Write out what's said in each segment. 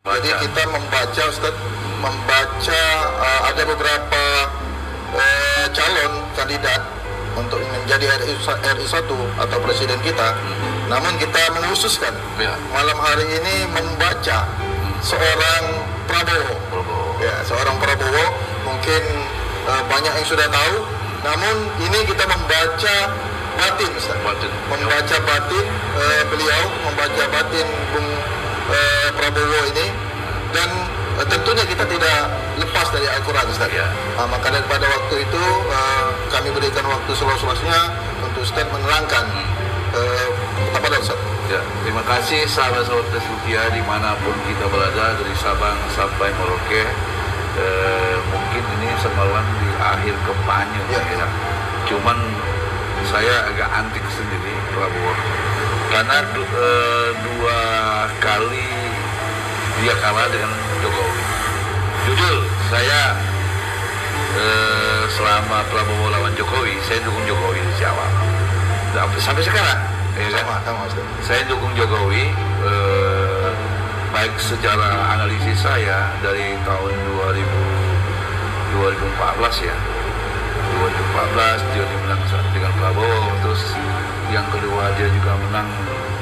Jadi kita membaca, Ustaz, ada beberapa calon kandidat untuk menjadi RI1 atau presiden kita. Namun kita mengkhususkan malam hari ini membaca seorang Prabowo. Ya, seorang Prabowo. Mungkin banyak yang sudah tahu. Namun ini kita membaca batin, Ustaz. Membaca batin beliau, membaca batin Bung Prabowo ini, dan tentunya kita tidak lepas dari Al-Quran, Ustaz. Maka daripada waktu itu kami berikan waktu seluas-luasnya untuk Ustaz menerangkan apa dah, Ustaz. Ya, terima kasih sahabat-sahabat Rupiah dimanapun kita berada, dari Sabang sampai Merauke. Mungkin ini semalam di akhir kampanye, ya. Cuman saya agak antik sendiri Prabowo, karena dua kali dia kalah dengan Jokowi. Jujur, saya selama Prabowo lawan Jokowi, saya dukung Jokowi di awal sampai sekarang. Sama, saya dukung Jokowi, baik secara analisis saya dari tahun 2014 ya. 2014 dia menang dengan Prabowo, terus yang kedua dia juga menang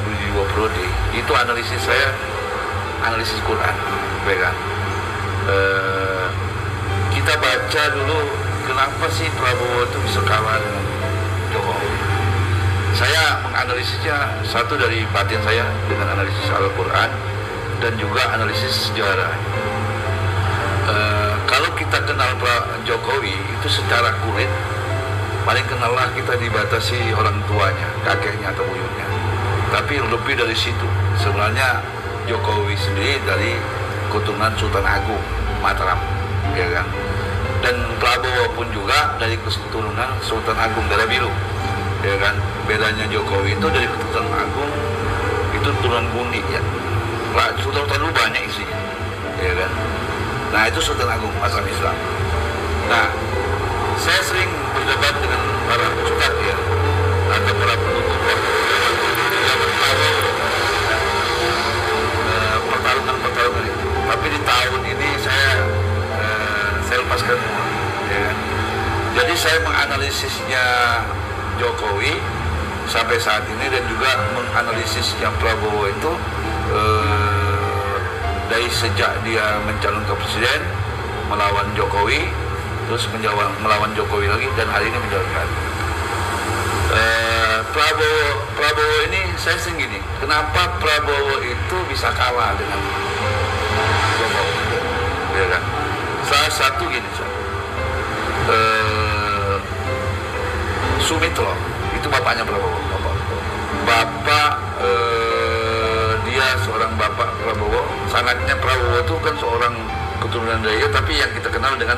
di 2 periode. Itu analisis saya, analisis Quran, kan? Kita baca dulu kenapa sih Prabowo itu bisa kalah dengan Jokowi. Saya menganalisisnya satu dari batin saya dengan analisis Al-Quran dan juga analisis sejarah. Kalau kita kenal Jokowi itu secara kulit, paling kenallah kita dibatasi orang tuanya, kakeknya atau buyutnya. Tapi lebih dari situ, sebenarnya Jokowi sendiri dari keturunan Sultan Agung Mataram, ya kan? Dan Prabowo pun juga dari keturunan Sultan Agung Darah Biru, ya kan? Bedanya Jokowi itu dari keturunan Agung itu turunan Gundi, ya. Sultan lu banyak isinya, ya kan? Nah, itu Sultan Agung Mataram Islam. Nah, saya sering berdebat dengan para ustaz, ya, atau para pendukung pertarungan itu. Tapi di tahun ini saya lepaskan semua, ya kan? Jadi saya menganalisisnya Jokowi sampai saat ini dan juga menganalisisnya Prabowo itu dari sejak dia mencalonkan presiden melawan Jokowi, terus melawan Jokowi lagi, dan hari ini menjalankan. Prabowo ini saya sering gini, kenapa Prabowo itu bisa kalah dengan Jokowi, ya kan? Salah satu gini, Sumitro itu bapaknya Prabowo, dia seorang bapak Prabowo. Sangatnya Prabowo itu kan seorang keturunan Dayak, tapi yang kita kenal dengan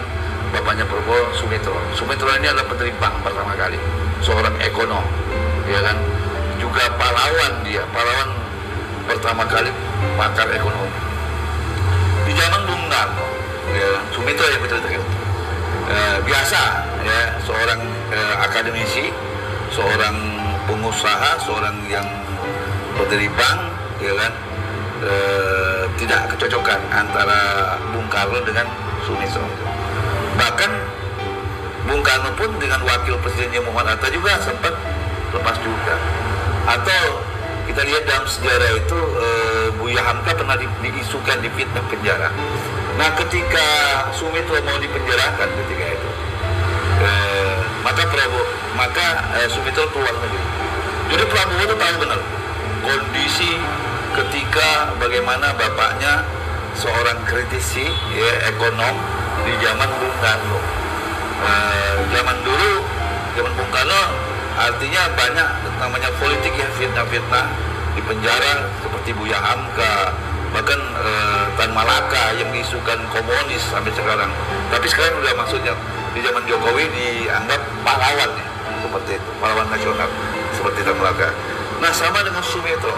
bapaknya Prabowo, Sumitro. Sumitro ini adalah Menteri Bank pertama kali, seorang ekonom, ya kan? Juga pahlawan pertama kali pakar ekonomi di zaman Bung Karno, ya. Sumitro yang bercerita biasa, ya, seorang akademisi, seorang pengusaha, seorang yang berdiri bank, ya kan? Tidak kecocokan antara Bung Karno dengan Sumitro. Bahkan Bung Karno pun dengan wakil presidennya Muhammad Hatta juga sempat lepas juga. Atau kita lihat dalam sejarah itu Buya Hamka pernah diisukan di fitnah penjara. Nah, ketika Sumitro mau dipenjarakan ketika itu, maka Sumitro keluar negeri. Jadi Prabowo itu tahu benar kondisi ketika bagaimana bapaknya seorang kritisi, ya, ekonom di zaman Bung Karno. Zaman Bung Karno artinya banyak namanya politik, ya, fitnah-fitnah di penjara seperti Buya Hamka, bahkan Tan Malaka yang diisukan komunis sampai sekarang. Tapi sekarang udah maksudnya di zaman Jokowi dianggap pahlawan, ya, seperti itu, pahlawan nasional seperti Tan Malaka. Nah, sama dengan Sumitro.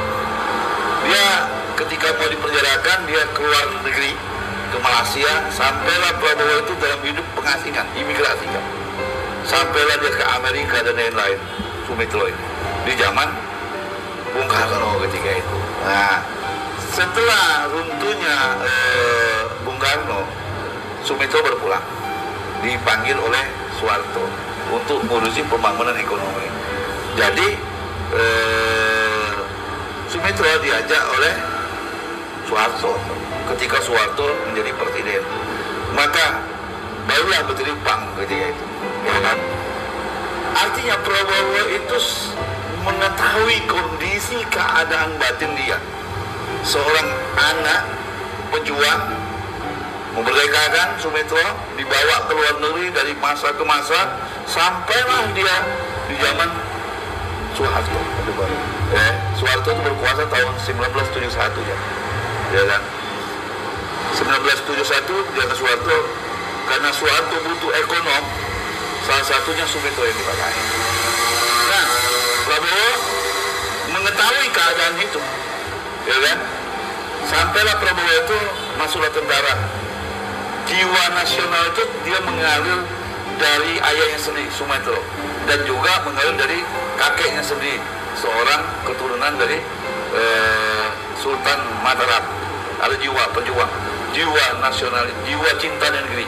Dia ketika mau dipenjarakan, dia keluar negeri ke Malaysia, sampailah Prabowo itu dalam hidup pengasingan, imigrasi, kan. Sampailah dia ke Amerika dan lain-lain, Sumitro ini di zaman Bung Karno ketika itu. Nah, setelah runtuhnya Bung Karno, Sumitro berpulang, dipanggil oleh Soeharto untuk ngurusi pembangunan ekonomi. Jadi Sumitro diajak oleh Soeharto ketika Soeharto menjadi presiden, maka barulah berdiri PAN ketika itu, ya kan? Artinya Prabowo itu mengetahui kondisi keadaan batin dia, seorang anak pejuang memerdekakan Sumitro, dibawa ke luar negeri dari masa ke masa, sampailah dia di zaman Soeharto. Soeharto itu berkuasa tahun 1971 ya kan? 1971 dia ke Soeharto, karena Soeharto butuh ekonom, salah satunya Sumitro yang dipakai. Nah, Prabowo mengetahui keadaan itu, ya kan? Sampailah Prabowo itu masuklah tentara. Jiwa nasional itu dia mengalir dari ayahnya sendiri, Sumitro, dan juga mengalir dari kakeknya sendiri, seorang keturunan dari Sultan Mataram. Ada jiwa pejuang, jiwa nasional, jiwa cinta negeri,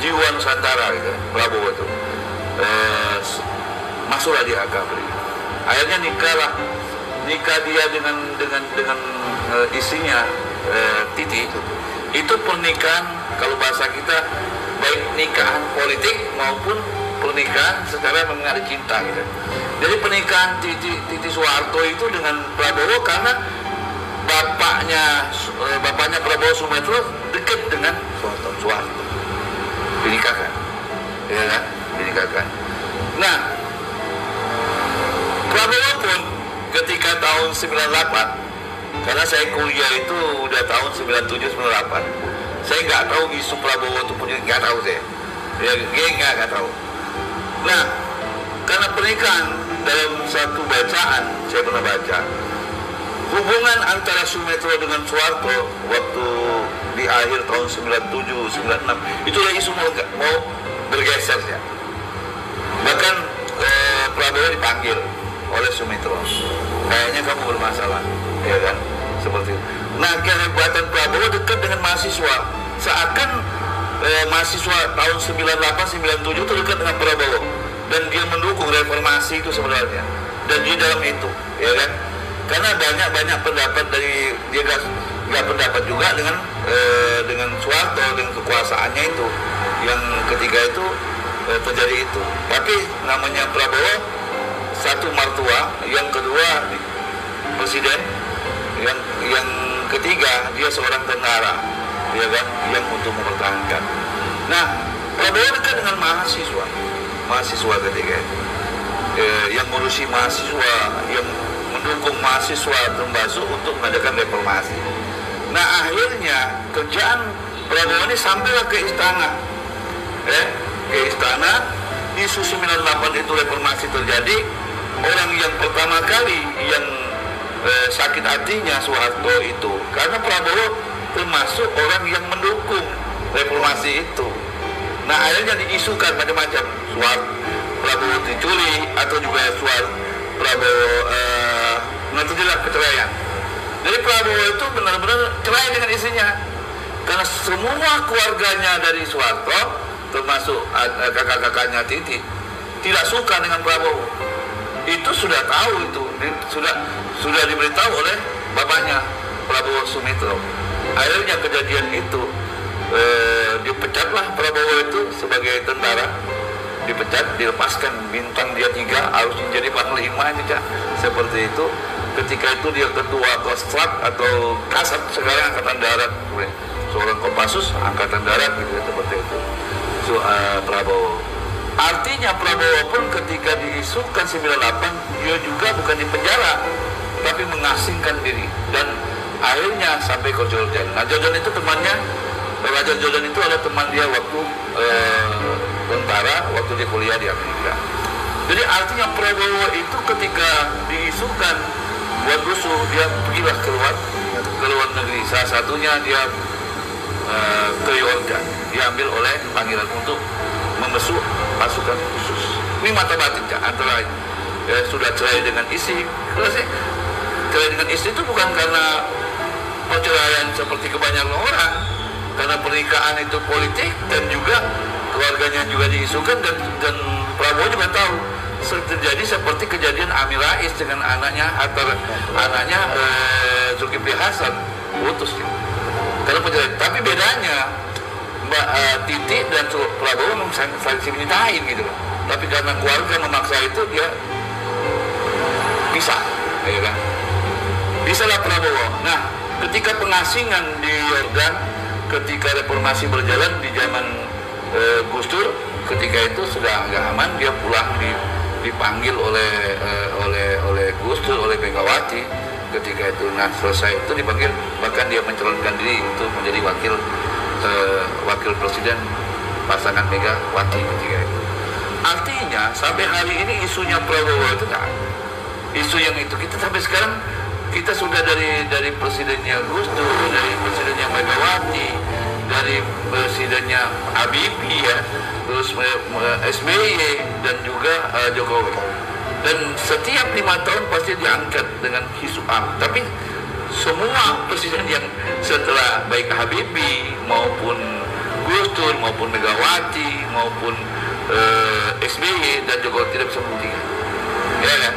jiwa Nusantara gitu, Prabowo itu. Masuklah dia AKABRI. Akhirnya nikah dia dengan istrinya Titi. Itu pernikahan, kalau bahasa kita, baik nikahan politik maupun pernikahan secara mengenai cinta gitu. Jadi pernikahan Titi Soeharto itu dengan Prabowo karena bapaknya Prabowo Sumitro dekat dengan Soeharto. Dinikahkan, ya kan? Dinikahkan. Nah, Prabowo pun ketika tahun 98, karena saya kuliah itu udah tahun 97-98, saya nggak tahu isu Prabowo itu punya, nggak tahu saya, ya nggak tahu. Nah, karena pernikahan dalam satu bacaan saya pernah baca hubungan antara Sumitro dengan Soeharto waktu di akhir tahun 97-96 itulah isu mau bergeser ya. Bahkan Prabowo dipanggil oleh Sumitro, kayaknya kamu bermasalah, ya kan? Seperti itu. Nah, kehebatan Prabowo dekat dengan mahasiswa, seakan mahasiswa tahun 98-97 itu dekat dengan Prabowo, dan dia mendukung reformasi itu sebenarnya, dan dia dalam itu, ya kan? Karena banyak pendapat dari dia nggak pendapat juga dengan Soeharto, dengan kekuasaannya itu, yang ketiga itu terjadi itu. Tapi namanya Prabowo satu martua, yang kedua presiden, yang ketiga dia seorang tentara, ya kan, yang untuk mempertahankan. Nah, Prabowo dekat dengan mahasiswa ketika itu, yang ngurusi mahasiswa, yang mendukung mahasiswa termasuk untuk mengadakan reformasi. Nah, akhirnya kerjaan Prabowo ini sampailah ke istana, ke istana. Isu 98 itu reformasi terjadi. Orang yang pertama kali yang sakit hatinya Soeharto itu, karena Prabowo termasuk orang yang mendukung reformasi itu. Nah, akhirnya diisukan macam-macam, Prabowo dicuri atau juga Prabowo mengaturlah perceraian. Jadi Prabowo itu benar-benar cerai dengan istrinya, karena semua keluarganya dari Soeharto, termasuk kakak-kakaknya Titi, tidak suka dengan Prabowo. Itu sudah tahu, itu sudah diberitahu oleh bapaknya Prabowo Sumitro. Akhirnya kejadian itu dipecatlah Prabowo itu sebagai tentara, dipecat, dilepaskan bintang dia 3, harus menjadi panglima ini, seperti itu. Ketika itu dia ketua Kostrad atau Kasat sekarang Angkatan Darat, seorang Kopassus Angkatan Darat gitu, seperti itu. Prabowo. Artinya Prabowo pun ketika diisukan 98, dia juga bukan di penjara, tapi mengasingkan diri, dan akhirnya sampai ke Jordan. Nah, Jordan itu temannya, Raja Jordan itu adalah teman dia waktu tentara, waktu dia kuliah di Amerika. Jadi artinya Prabowo itu ketika diisukan buat rusuh, dia pergilah ke luar negeri. Salah satunya dia ke Yordan, diambil oleh panggilan untuk membesuk pasukan khusus. Ini mata batin antara sudah cerai dengan istri. Cerai dengan istri itu bukan karena perceraian seperti kebanyakan orang, karena pernikahan itu politik dan juga keluarganya juga diisukan, dan Prabowo juga tahu terjadi seperti kejadian Amin Rais dengan anaknya Zulkifli Hasan putus gitu. Karena perceraian. Tapi bedanya Mbak Titi dan Prabowo memang saling cintain gitu loh. Tapi karena keluarga memaksa itu, dia pisah, ya kan? Pisahlah Prabowo. Nah, ketika pengasingan di Yordan, ketika reformasi berjalan di zaman Gus Dur, ketika itu sudah agak aman, dia pulang dipanggil oleh Gus Dur, oleh Megawati. Ketika itu, nah selesai itu dipanggil, bahkan dia mencalonkan diri untuk menjadi wakil presiden pasangan Megawati ketika itu. Artinya sampai hari ini isunya Prabowo itu tak, isu yang itu kita sampai sekarang kita sudah dari presidennya Gus Dur, dari presidennya Megawati, dari presidennya Habibie ya, terus SBY dan juga Jokowi. Dan setiap 5 tahun pasti diangkat dengan isu AM. Tapi semua presiden yang setelah baik Habibie maupun Gus Dur maupun Megawati maupun SBY dan Jokowi tidak bisa membuktikan, ya kan?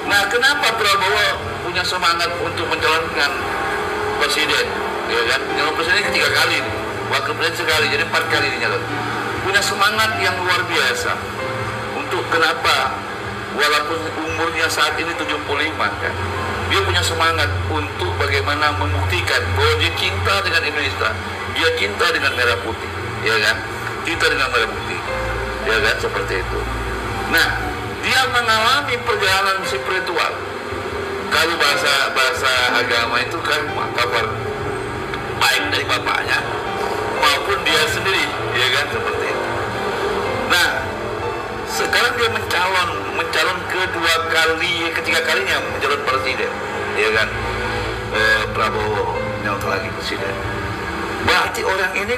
Nah, kenapa Prabowo punya semangat untuk mencalonkan presiden, ya kan? Nyalon presiden 3 kali, wakil presiden sekali, jadi 4 kali dinyalon. Punya semangat yang luar biasa untuk kenapa? Walaupun umurnya saat ini 75 kan, dia punya semangat untuk bagaimana membuktikan bahwa dia cinta dengan Indonesia, dia cinta dengan merah putih, ya kan? Cinta dengan merah putih, ya kan? Seperti itu. Nah, dia mengalami perjalanan spiritual. Kalau bahasa agama itu kan kabar baik dari bapaknya maupun dia sendiri, ya kan? Seperti itu. Nah, sekarang dia mencalon ketiga kalinya mencalon presiden, ya kan? Prabowo nyalon lagi presiden. Berarti orang ini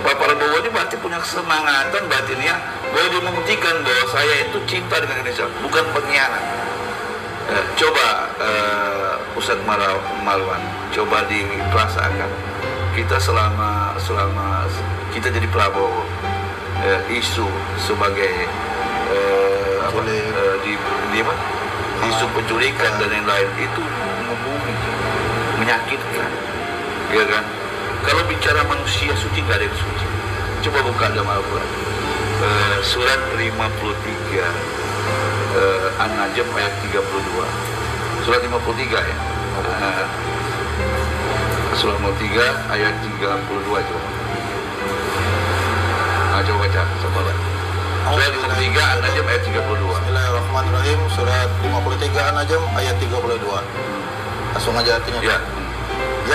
Pak Prabowo ini berarti punya kesemangatan batinnya bahwa dia membuktikan bahwa saya itu cinta dengan Indonesia, bukan pengkhianat. Coba Ustadz Marwan, coba diperasakan kita selama kita jadi Prabowo, isu sebagai isu penculikan dan lain-lain itu membunuh, menyakitkan, ya kan? Kalau bicara manusia suci, gak ada yang suci. Coba buka dalam Al-Quran, surat 53 An-Najm ayat 32. Surat 53 ya. Surat 53 ayat 32 coba. Coba baca sama lah. Surat 53 An-Najm ayat 32. Bismillahirrahmanirrahim. Surat 53 An-Najm ayat 32. Langsung aja artinya. Ya.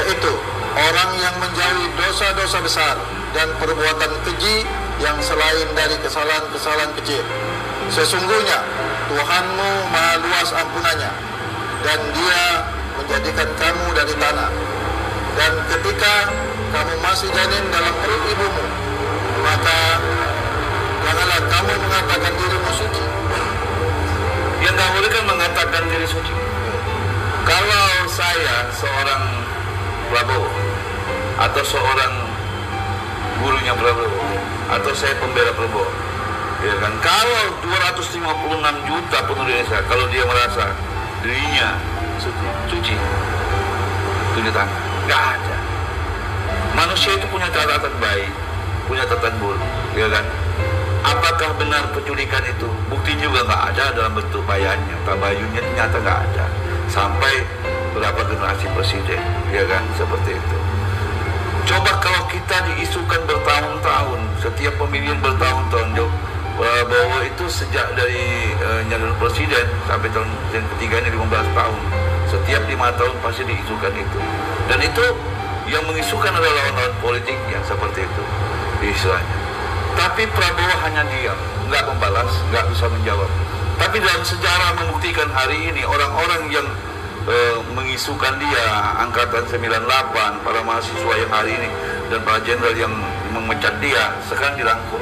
Yaitu orang yang menjauhi dosa-dosa besar dan perbuatan keji yang selain dari kesalahan-kesalahan kecil. Sesungguhnya Tuhanmu maha luas ampunannya, dan Dia menjadikan kamu dari tanah. Dan ketika kamu masih janin dalam perut ibumu, maka janganlah kamu mengatakan dirimu suci. Yang tak boleh kan mengatakan diri suci. Kalau saya seorang Prabowo atau seorang gurunya Prabowo atau saya pembela Prabowo, ya kan, kalau 256 juta penduduk Indonesia, kalau dia merasa dirinya suci, tunjuk tangan. Nggak ada. Manusia itu punya catatan baik, punya catatan buruk, ya kan? Apakah benar penculikan itu? Bukti juga nggak ada dalam bentuk bayannya, tabayunnya ternyata nggak ada. Sampai berapa generasi presiden, ya kan? Seperti itu. Coba kalau kita diisukan bertahun-tahun, setiap pemilihan bertahun-tahun, bahwa itu sejak dari nyalon presiden sampai tahun yang ketiga ini 15 tahun, setiap 5 tahun pasti diisukan itu. Dan itu yang mengisukan adalah lawan-lawan politik yang seperti itu istilahnya. Tapi Prabowo hanya diam, nggak membalas, nggak bisa menjawab. Tapi dalam sejarah membuktikan hari ini orang-orang yang mengisukan dia, angkatan 98, para mahasiswa yang hari ini dan para jenderal yang memecat dia, sekarang dirangkul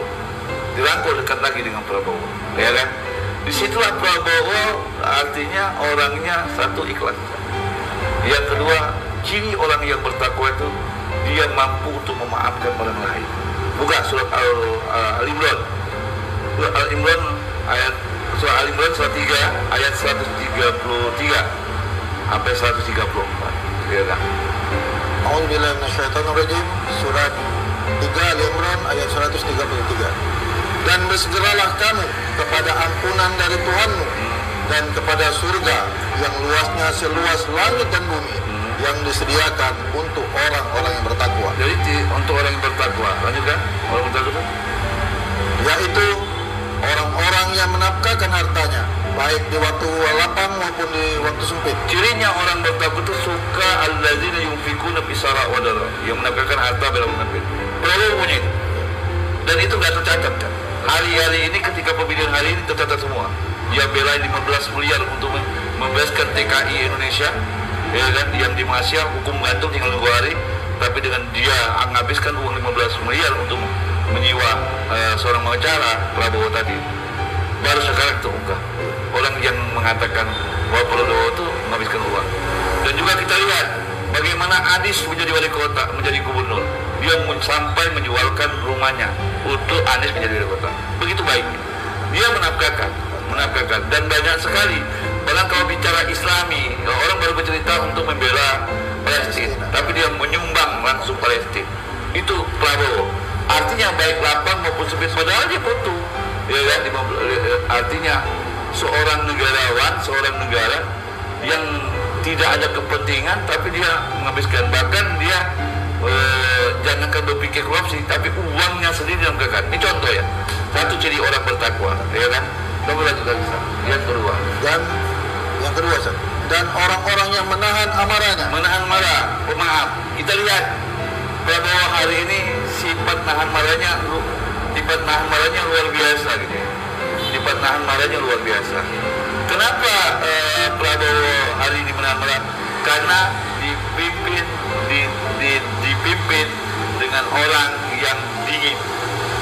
dekat lagi dengan Prabowo, ya kan? Disitulah Prabowo artinya orangnya satu ikhlas, Yang kedua, ciri orang yang bertakwa itu dia mampu untuk memaafkan orang lain. Buka surat Al-Imran. Surat Al-Imran surat 3 ayat 133 sampai 134. Ya kan? A'udzubillahi minasyaitonirrajim. Surat 3 Al-Imran ayat 133. Dan bersegeralah kamu kepada ampunan dari Tuhanmu dan kepada surga yang luasnya seluas langit dan bumi, yang disediakan untuk orang-orang yang bertakwa. Jadi untuk orang yang bertakwa, lanjutkan. Orang bertakwa yaitu orang-orang yang menafkahkan hartanya baik di waktu lapang maupun di waktu sempit. Cirinya orang bertakwa itu suka alladzina yunfikuna bisara wa dara, yang menafkahkan harta bila menafkahkan. Perlu punya itu. Dan itu nggak tercatat kan. Hari-hari ini ketika pemilihan hari ini tercatat semua. Dia belain 15 miliar untuk membebaskan TKI Indonesia, ya kan, yang di Malaysia hukum gantung tinggal 2 hari, tapi dengan dia menghabiskan uang 15 miliar untuk menyiwa seorang pengacara Prabowo tadi, baru sekarang terungkap orang yang mengatakan bahwa Prabowo itu menghabiskan uang. Dan juga kita lihat bagaimana Anies menjadi wali kota, menjadi gubernur, dia sampai menjualkan rumahnya untuk Anies menjadi wali kota. Begitu baik dia menafkahkan, dan banyak sekali. Bahkan kalau bicara Islami, orang baru bercerita untuk membela Palestina, tapi dia menyumbang langsung Palestina. Itu Prabowo. Artinya baik lapang maupun sempit, padahal dia butuh. Ya kan? Artinya seorang negarawan, seorang negara yang tidak ada kepentingan, tapi dia menghabiskan. Bahkan dia jangankan berpikir korupsi, tapi uangnya sendiri dilakukan. Ini contoh ya. Satu ciri orang bertakwa, ya kan? Coba lanjutkan. Yang kedua. Dan yang kedua, dan orang-orang yang menahan amarahnya. Menahan marah, pemaaf. Kita lihat Prabowo hari ini sifat nahan marahnya luar biasa gitu. Sifat nahan marahnya luar biasa. Kenapa Prabowo hari ini menahan marah? Karena dipimpin dengan orang yang dingin.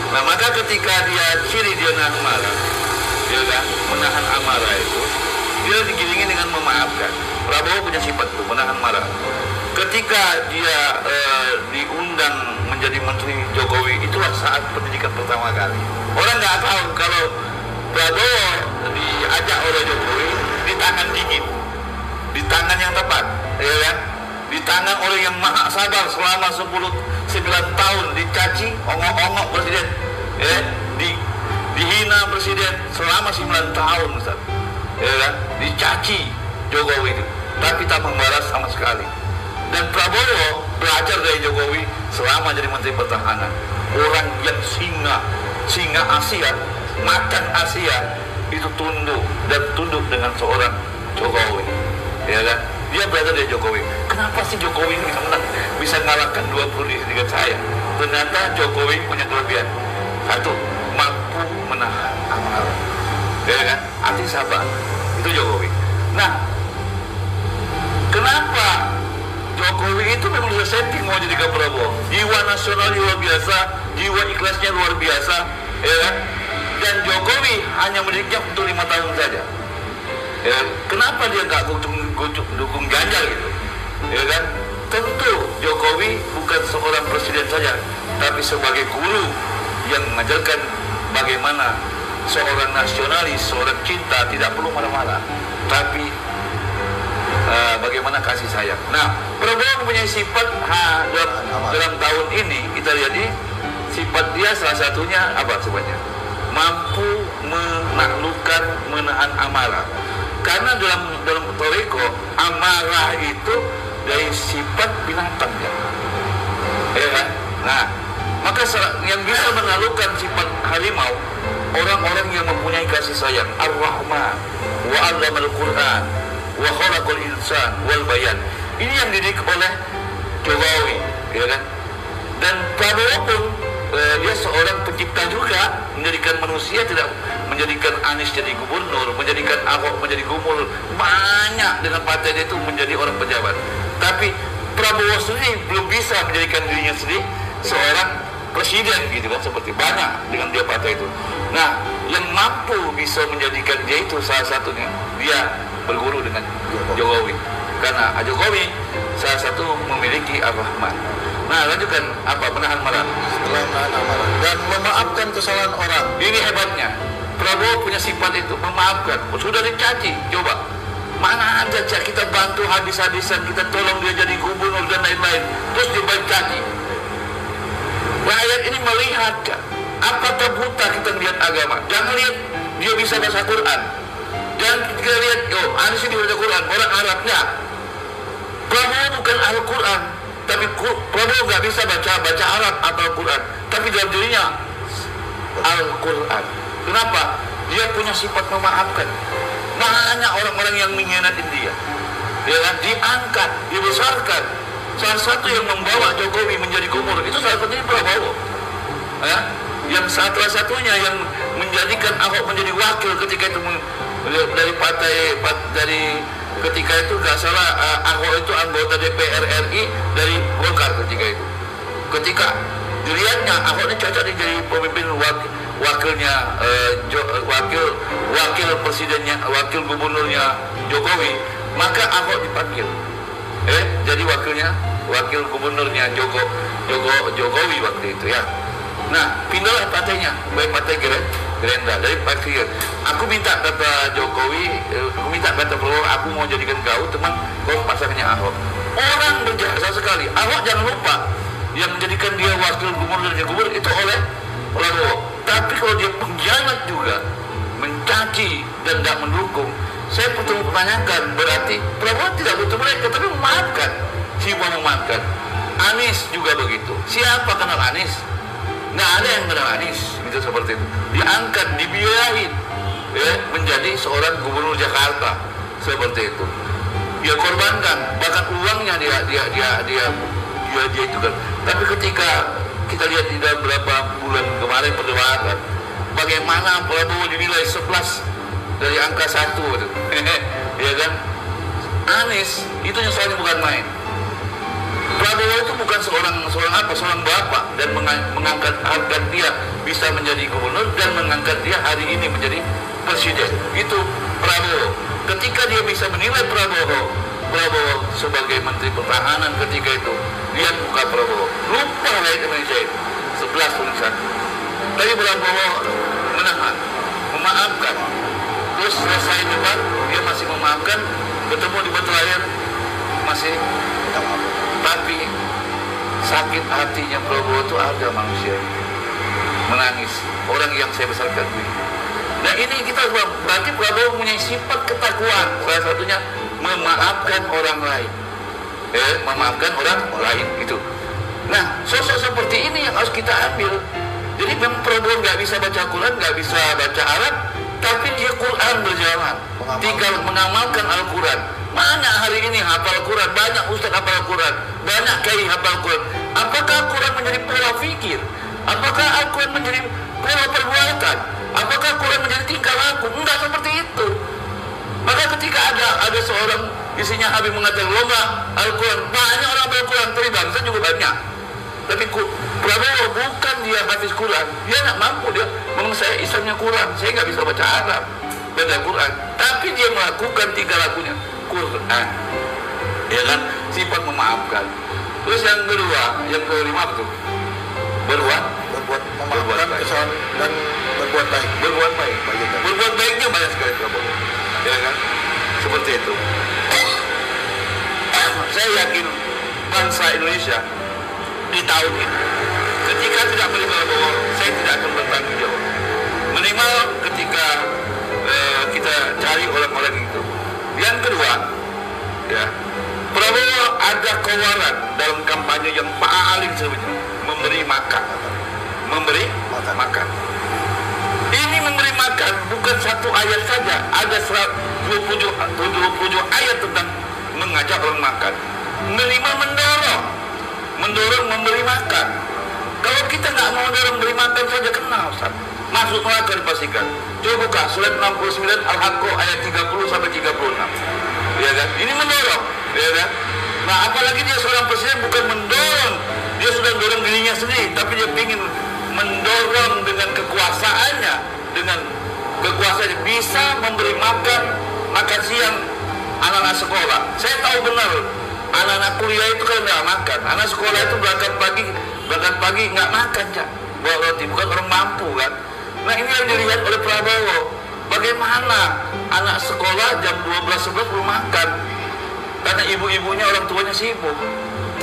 Nah, maka ketika dia nahan marah, dia kan menahan amarah itu, dia digiringi dengan memaafkan. Prabowo punya sifat itu, menahan marah. Ketika dia diundang menjadi menteri Jokowi, itulah saat pendidikan pertama kali. Orang nggak tahu kalau Prabowo diajak oleh Jokowi di tangan dingin, di tangan yang tepat, ya kan? Di tangan orang yang maha sabar selama 9 tahun dicaci, ongok-ongok presiden, ya, dihina presiden selama 9 tahun, Ustaz. Ya kan? Dicaci Jokowi itu, tapi tak membalas sama sekali. Dan Prabowo belajar dari Jokowi selama jadi Menteri Pertahanan. Orang yang singa Asia, macan Asia itu tunduk dengan seorang Jokowi, ya kan? Dia belajar dari Jokowi. Kenapa sih Jokowi ini bisa ngalahkan 20 dengan saya? Ternyata Jokowi punya kelebihan. Satu, mampu menahan amarah, ya kan? Artinya sabar. Itu Jokowi. Nah, kenapa Jokowi itu memang sudah setting mau jadi Prabowo? Jiwa nasional luar biasa, jiwa ikhlasnya luar biasa, ya kan? Dan Jokowi hanya mendidiknya untuk 5 tahun saja. Ya, kenapa dia nggak dukung Ganjar gitu? Ya kan? Tentu Jokowi bukan seorang presiden saja, tapi sebagai guru yang mengajarkan bagaimana seorang nasionalis, seorang cinta tidak perlu marah-marah, tapi bagaimana kasih sayang. Nah, Prabowo mempunyai sifat dalam tahun ini kita lihat sifat dia salah satunya apa sebenarnya? Mampu menaklukkan, menahan amarah. Karena dalam Toriko amarah itu dari sifat binatang ya. Ya kan? Nah, maka yang bisa menaklukkan sifat harimau orang-orang yang mempunyai kasih sayang. Ar-Rahman wa 'allamal Qur'an wa khalaqal insan wal bayan. Ini yang dididik oleh Jokowi, ya kan? Dan Prabowo pun dia seorang pencipta juga, menjadikan manusia, tidak menjadikan Anies jadi gubernur, menjadikan Ahok menjadi gubernur, banyak dengan partainya itu menjadi orang pejabat. Tapi Prabowo sendiri belum bisa menjadikan dirinya sendiri seorang presiden gitu kan, seperti banyak dengan dia partai itu. Nah, yang mampu bisa menjadikan dia itu salah satunya dia berguru dengan Jokowi. karena Jokowi salah satu memiliki Ar-Rahman. Nah, lanjutkan apa? Menahan marah. Setelah menahan amarah dan memaafkan kesalahan orang. Ini hebatnya. Prabowo punya sifat itu, memaafkan. Sudah dicaci, coba. Mana ada kita bantu habis-habisan, kita tolong dia jadi gubernur dan lain-lain. Terus dia caci. Rakyat ini melihat kan. Apakah buta kita melihat agama? Jangan lihat dia bisa baca Quran. Jangan kita lihat, oh Anies ini baca Quran, orang Arabnya. Prabowo bukan Al-Quran, tapi Prabowo nggak bisa baca Arab atau Al-Quran, tapi dalam dirinya Al-Quran. Kenapa? Dia punya sifat memaafkan. Banyak orang-orang yang mengkhianati dia, ya kan? Diangkat, dibesarkan. Salah satu yang membawa Jokowi menjadi gubernur itu salah satunya Prabowo, ya? Yang salah satunya yang menjadikan Ahok menjadi wakil ketika itu dari ketika itu nggak salah Ahok itu anggota DPR RI dari Golkar ketika itu. Ketika dilihatnya Ahok ini cocok jadi pemimpin wakilnya wakil presidennya, wakil gubernurnya Jokowi, maka Ahok dipanggil jadi wakil gubernurnya Jokowi waktu itu ya. Nah, pindahlah partainya, baik partai Gerindra dari partai. Aku minta kata Jokowi, aku minta kata Prabowo, aku mau jadikan kau teman kau pasangannya Ahok. Orang berjasa sekali. Ahok jangan lupa yang menjadikan dia wakil gubernur itu oleh Prabowo. Tapi kalau dia pengkhianat juga, mencaci dan tidak mendukung, saya perlu pertanyakan, berarti Prabowo tidak butuh mereka, tapi memaafkan. Siapa memaafkan? Anies juga begitu. Siapa kenal Anies? Nggak ada yang kenal Anies, gitu seperti itu. Diangkat, dibiayain, ya, menjadi seorang gubernur Jakarta, seperti itu. Dia korbankan, bahkan uangnya dia itu kan. Tapi ketika kita lihat di dalam beberapa bulan kemarin perdebatan, bagaimana Prabowo dinilai 11 dari angka 1, gitu. Ya kan? Anies itu nyesalnya bukan main. Prabowo itu bukan seorang bapak, dan mengangkat dia bisa menjadi gubernur dan mengangkat dia hari ini menjadi presiden. Itu Prabowo. Ketika dia bisa menilai Prabowo sebagai menteri pertahanan ketika itu, lihat muka Prabowo, lupa rakyat Indonesia itu 11 tulisan. Tapi Prabowo menahan, memaafkan, terus selesai debat dia masih memaafkan, bertemu di terakhir masih minta maaf. Tapi sakit hatinya Prabowo itu ada manusia menangis, orang yang saya besarkan ini. Nah ini kita berarti Prabowo punya sifat ketakwaan, salah satunya memaafkan orang lain, memaafkan orang lain itu. Nah sosok seperti ini yang harus kita ambil. Jadi memang Prabowo nggak bisa baca Quran, nggak bisa baca Arab, tapi dia Quran berjalan, tinggal mengamalkan Al-Quran. Banyak hari ini hafal Quran, banyak ustaz hafal Quran, banyak kiai hafal Quran. Apakah Quran menjadi pola fikir? Apakah Al-Quran menjadi pola perbuatan? Apakah Quran menjadi tingkah laku? Enggak seperti itu. Maka ketika ada seorang isinya Habib mengatakan lomba Al-Quran, banyak orang Al-Quran, tapi bangsa juga banyak. Tapi Prabowo bukan dia hafiz Quran, dia nggak mampu, dia memang saya Islamnya Quran, saya nggak bisa baca Arab, baca Quran, tapi dia melakukan tingkah lakunya Quran, ya kan, sifat memaafkan. Terus yang kedua, yang kelima itu berbuat memaafkan kesalahan dan berbuat baik. Berbuat baiknya banyak sekali Prabowo, ya kan, seperti itu. Saya yakin bangsa Indonesia di tahun ini, ketika tidak menerima Prabowo, saya tidak akan bertanggung jawab. Minimal ketika kita cari orang-orang itu. Yang kedua, ya, Prabowo ada keluaran dalam kampanye yang paling sebenarnya memberi makan. Ini memberi makan bukan satu ayat saja, ada 27 ayat tentang mengajak orang makan. Minimal mendorong memberi makan. Kalau kita nggak mau dorong beri makan saja, kenal Ustaz. Masuk neraka dipastikan. Coba buka surat 69 Al-Haqqah ayat 30 sampai 36. Ya kan? Ini mendorong, ya kan? Nah, apalagi dia seorang presiden bukan mendorong, dia sudah mendorong dirinya sendiri, tapi dia ingin mendorong dengan kekuasaannya, bisa memberi makan siang anak-anak sekolah. Saya tahu benar anak-anak kuliah itu kan nggak makan. Anak sekolah itu berangkat pagi nggak makan, Cak. Bawa roti, bukan orang mampu kan. Nah ini yang dilihat oleh Prabowo. Bagaimana anak sekolah jam 12-11 belum makan karena ibu-ibunya orang tuanya sibuk.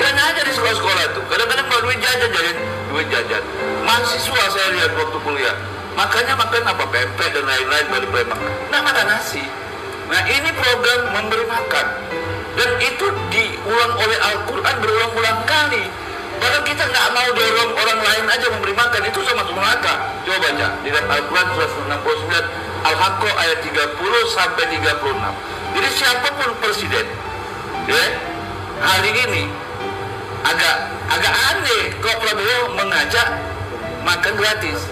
Tanya aja di sekolah-sekolah itu. Kadang-kadang mau duit jajan. Mahasiswa saya lihat waktu kuliah, makanya makan apa, pempek dan lain-lain dari Palembang. Nggak makan nasi. Nah ini program memberi makan. Dan itu diulang oleh Al-Quran berulang-ulang kali. Bahkan kita nggak mau dorong orang lain aja memberi makan, itu sama neraka. Coba baca di dalam Al-Quran surah 69 Al-Haqqah ayat 30 sampai 36. Jadi siapapun presiden, ya, hari ini agak aneh kalau Prabowo mengajak makan gratis.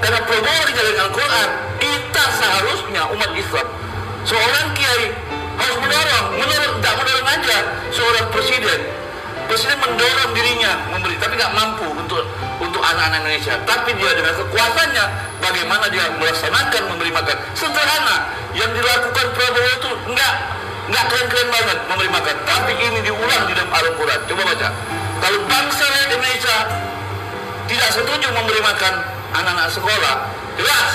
Karena Prabowo di dalam Al-Quran, kita seharusnya umat Islam, seorang kiai harus tidak mendorong aja seorang presiden mendorong dirinya memberi, tapi nggak mampu untuk anak-anak Indonesia. Tapi dia dengan kekuatannya, bagaimana dia melaksanakan memberi makan sederhana. Yang dilakukan Prabowo itu nggak keren-keren banget memberi makan, tapi ini diulang di dalam Al-Quran. Coba baca. Kalau bangsa rakyat Indonesia tidak setuju memberi makan anak-anak sekolah, jelas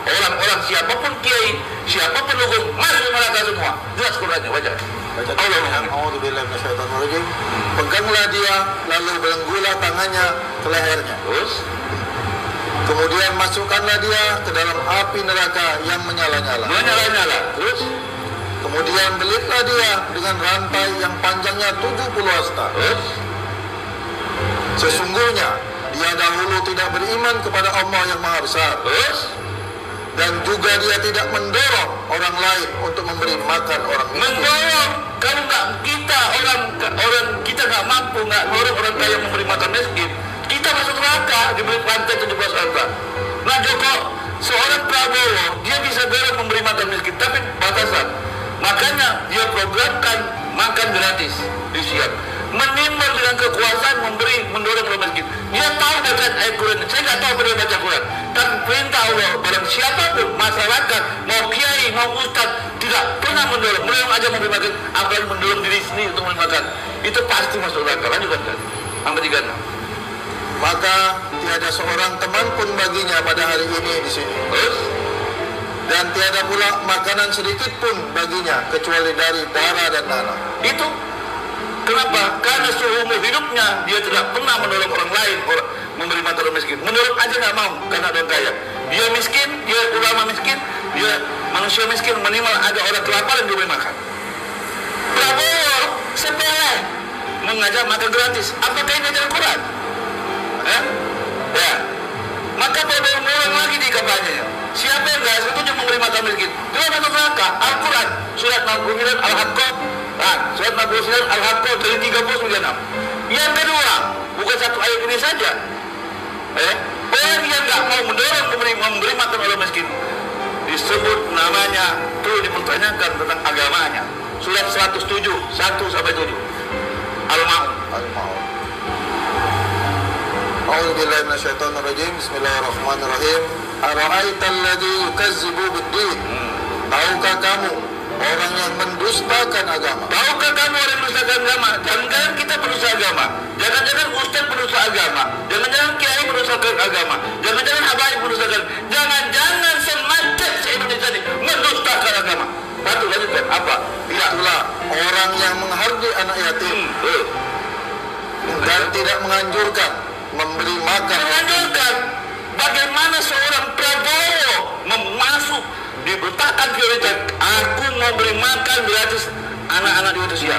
orang-orang siapapun kiai, siapapun hukum masuk neraka semua. Jelas Qurannya, baca. Peganglah dia, lalu belenggulah tangannya ke lehernya. Terus? Kemudian masukkanlah dia ke dalam api neraka yang menyala-nyala. Terus? Kemudian belitlah dia dengan rantai yang panjangnya 70 hasta. Terus? Sesungguhnya dia dahulu tidak beriman kepada Allah yang Maha Besar. Terus? Dan juga dia tidak mendorong orang lain untuk memberi makan orang miskin. Mendorong, kalau nggak kita nggak mampu, nggak dorong orang kaya memberi makan miskin, kita masuk neraka, diberi rantai 17 harta. Nah seorang Prabowo, dia bisa dorong memberi makan miskin, tapi batasan. Makanya dia programkan makan gratis di siang. Menimbul dengan kekuasaan mendorong orang miskin. Dia tahu baca ayat Quran. Saya nggak tahu benar baca Quran. Tapi perintah Allah, barang siapapun masyarakat, mau kiai, mau ustaz, tidak pernah mendorong aja memberi makan, apalagi mendorong diri sendiri untuk memberi makan. Itu pasti masuk neraka. Lanjutkan kan? Sampai 36. Maka tiada seorang teman pun baginya pada hari ini di sini. Terus? Dan tiada pula makanan sedikit pun baginya kecuali dari darah dan nanah. Itu kenapa? Karena seumur hidupnya dia tidak pernah mendorong orang lain memberi makan orang miskin. Mendorong aja nggak mau karena orang kaya. Dia miskin, dia ulama miskin, dia manusia miskin, minimal ada orang kelaparan dia beri makan. Prabowo sepele mengajak makan gratis. Apakah ini ajaran Quran? Ya. Maka Prabowo mengulang lagi di kampanyenya. Siapa yang nggak setuju memberi makan miskin, dia masuk neraka. Al-Quran surat 69 Al-Haqqah. Surat 69 Al-Haqqah dari 30-96. Yang kedua, bukan satu ayat ini saja. Orang yang nggak mau mendorong memberi makan orang miskin, disebut namanya, perlu dipertanyakan tentang agamanya. Surat 107, 1-7. Al-Ma'un. A'udzubillahi minasyaitonirrajim. Bismillahirrahmanirrahim. Ara'aital ladzi yukazzibu bid-din. Tahukah kamu orang yang mendustakan agama? Tahukah kamu orang yang mendustakan agama? Jangan-jangan kita pendusta agama. Jangan-jangan ustaz pendusta agama. Jangan-jangan kiai pendustakan agama. Jangan-jangan habaib pendustakan. Jangan-jangan semacam se-Indonesia ini mendustakan agama. Satu lanjutkan. Apa? Itulah orang yang menghargai anak yatim dan tidak menganjurkan memberi makan. Menganjurkan. Bagaimana seorang Prabowo masuk diletakkan prioritas, aku mau beri makan gratis anak-anak di usia.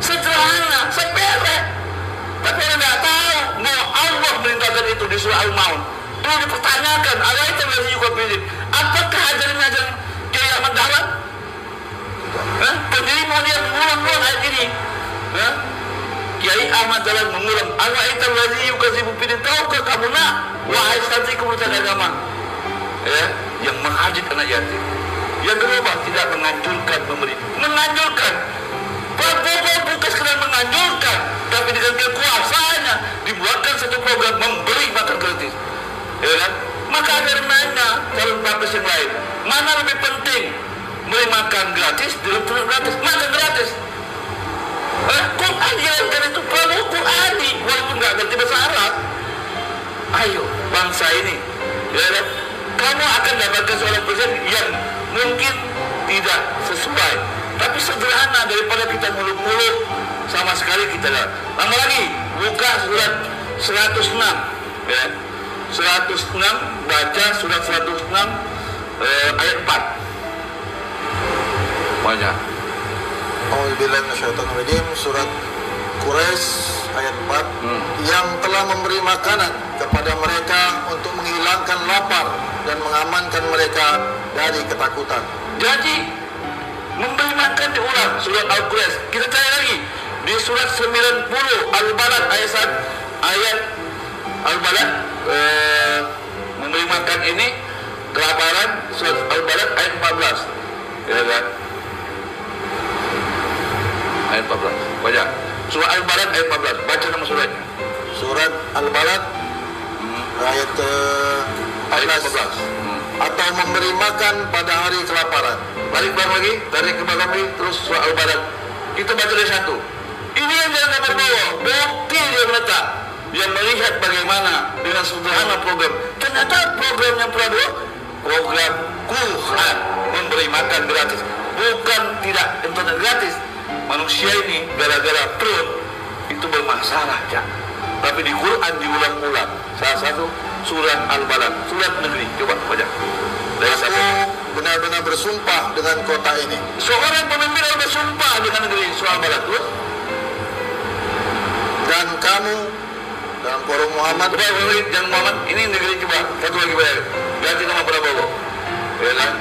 Sederhana, sepele. Tapi orang nggak tahu bahwa Allah merintahkan itu di surah Al-Maun. Perlu dipertanyakan. Allah itu lagi juga pilih. Apakah ajaran Kiai Ahmad Dahlan? Pendiri mau dia mengulang ayat ini. Kiai Ahmad Dahlan mengulang. Allah itu lagi juga pilih. Tahukah kamu nak? Wahai santri kepercayaan agama. Yang menghajat anak yatim. Yang kedua, tidak menganjurkan memberi. Menganjurkan. Prabowo bukan sekedar menganjurkan, tapi dengan kekuasaannya dibuatkan satu program memberi makan gratis. Ya kan? Maka ada nanya calon capres yang lain, mana lebih penting beri makan gratis, direktur gratis, makan gratis. Quran dijalankan itu Prabowo Qurani, walaupun nggak ngerti bahasa Arab. Ayo bangsa ini, ya, kamu akan dapatkan seorang presiden yang mungkin tidak sesuai, tapi sederhana daripada kita muluk-muluk sama sekali kita lihat. Lama lagi buka surat 106, ya. 106, baca surat 106 ayat 4. Banyak. A'udzubillahi minasyaitonir rajim, surat Quraisy ayat 4, yang telah memberi makanan kepada mereka untuk menghilangkan lapar dan mengamankan mereka dari ketakutan. Jadi memberi makan diulang surat Al-Quraisy. Kita cari lagi di surat 90 Al-Balad ayat Al-Balad, memberi makan ini kelaparan, surat Al-Balad ayat 14. Ya kan? Ayat 14. Baca. Surah Al-Balad ayat 14. Baca nama suratnya. Surat Al-Balad ayat 14. Atau memberi makan pada hari kelaparan. Balik lagi, tarik ke belakang lagi, terus surah Al-Balad. Kita baca dari 1. Ini yang jangan berbawa. Bukti dia meletak. Dia melihat bagaimana dengan sederhana program. Ternyata programnya Prabowo, program Quran, memberi makan gratis. Bukan tidak internet gratis. Manusia ini gara-gara perut itu bermasalah, ya. Tapi di Quran diulang-ulang. Salah satu surat Al-Balad, surat negeri. Coba baca. Aku benar-benar bersumpah dengan kota ini. Seorang pemimpin harus bersumpah dengan negeri, surat Al-Balad. Terus? Dan kamu dalam forum Muhammad. Dan Muhammad ini negeri, coba satu lagi bayar. Ganti nama Prabowo. Ya kan?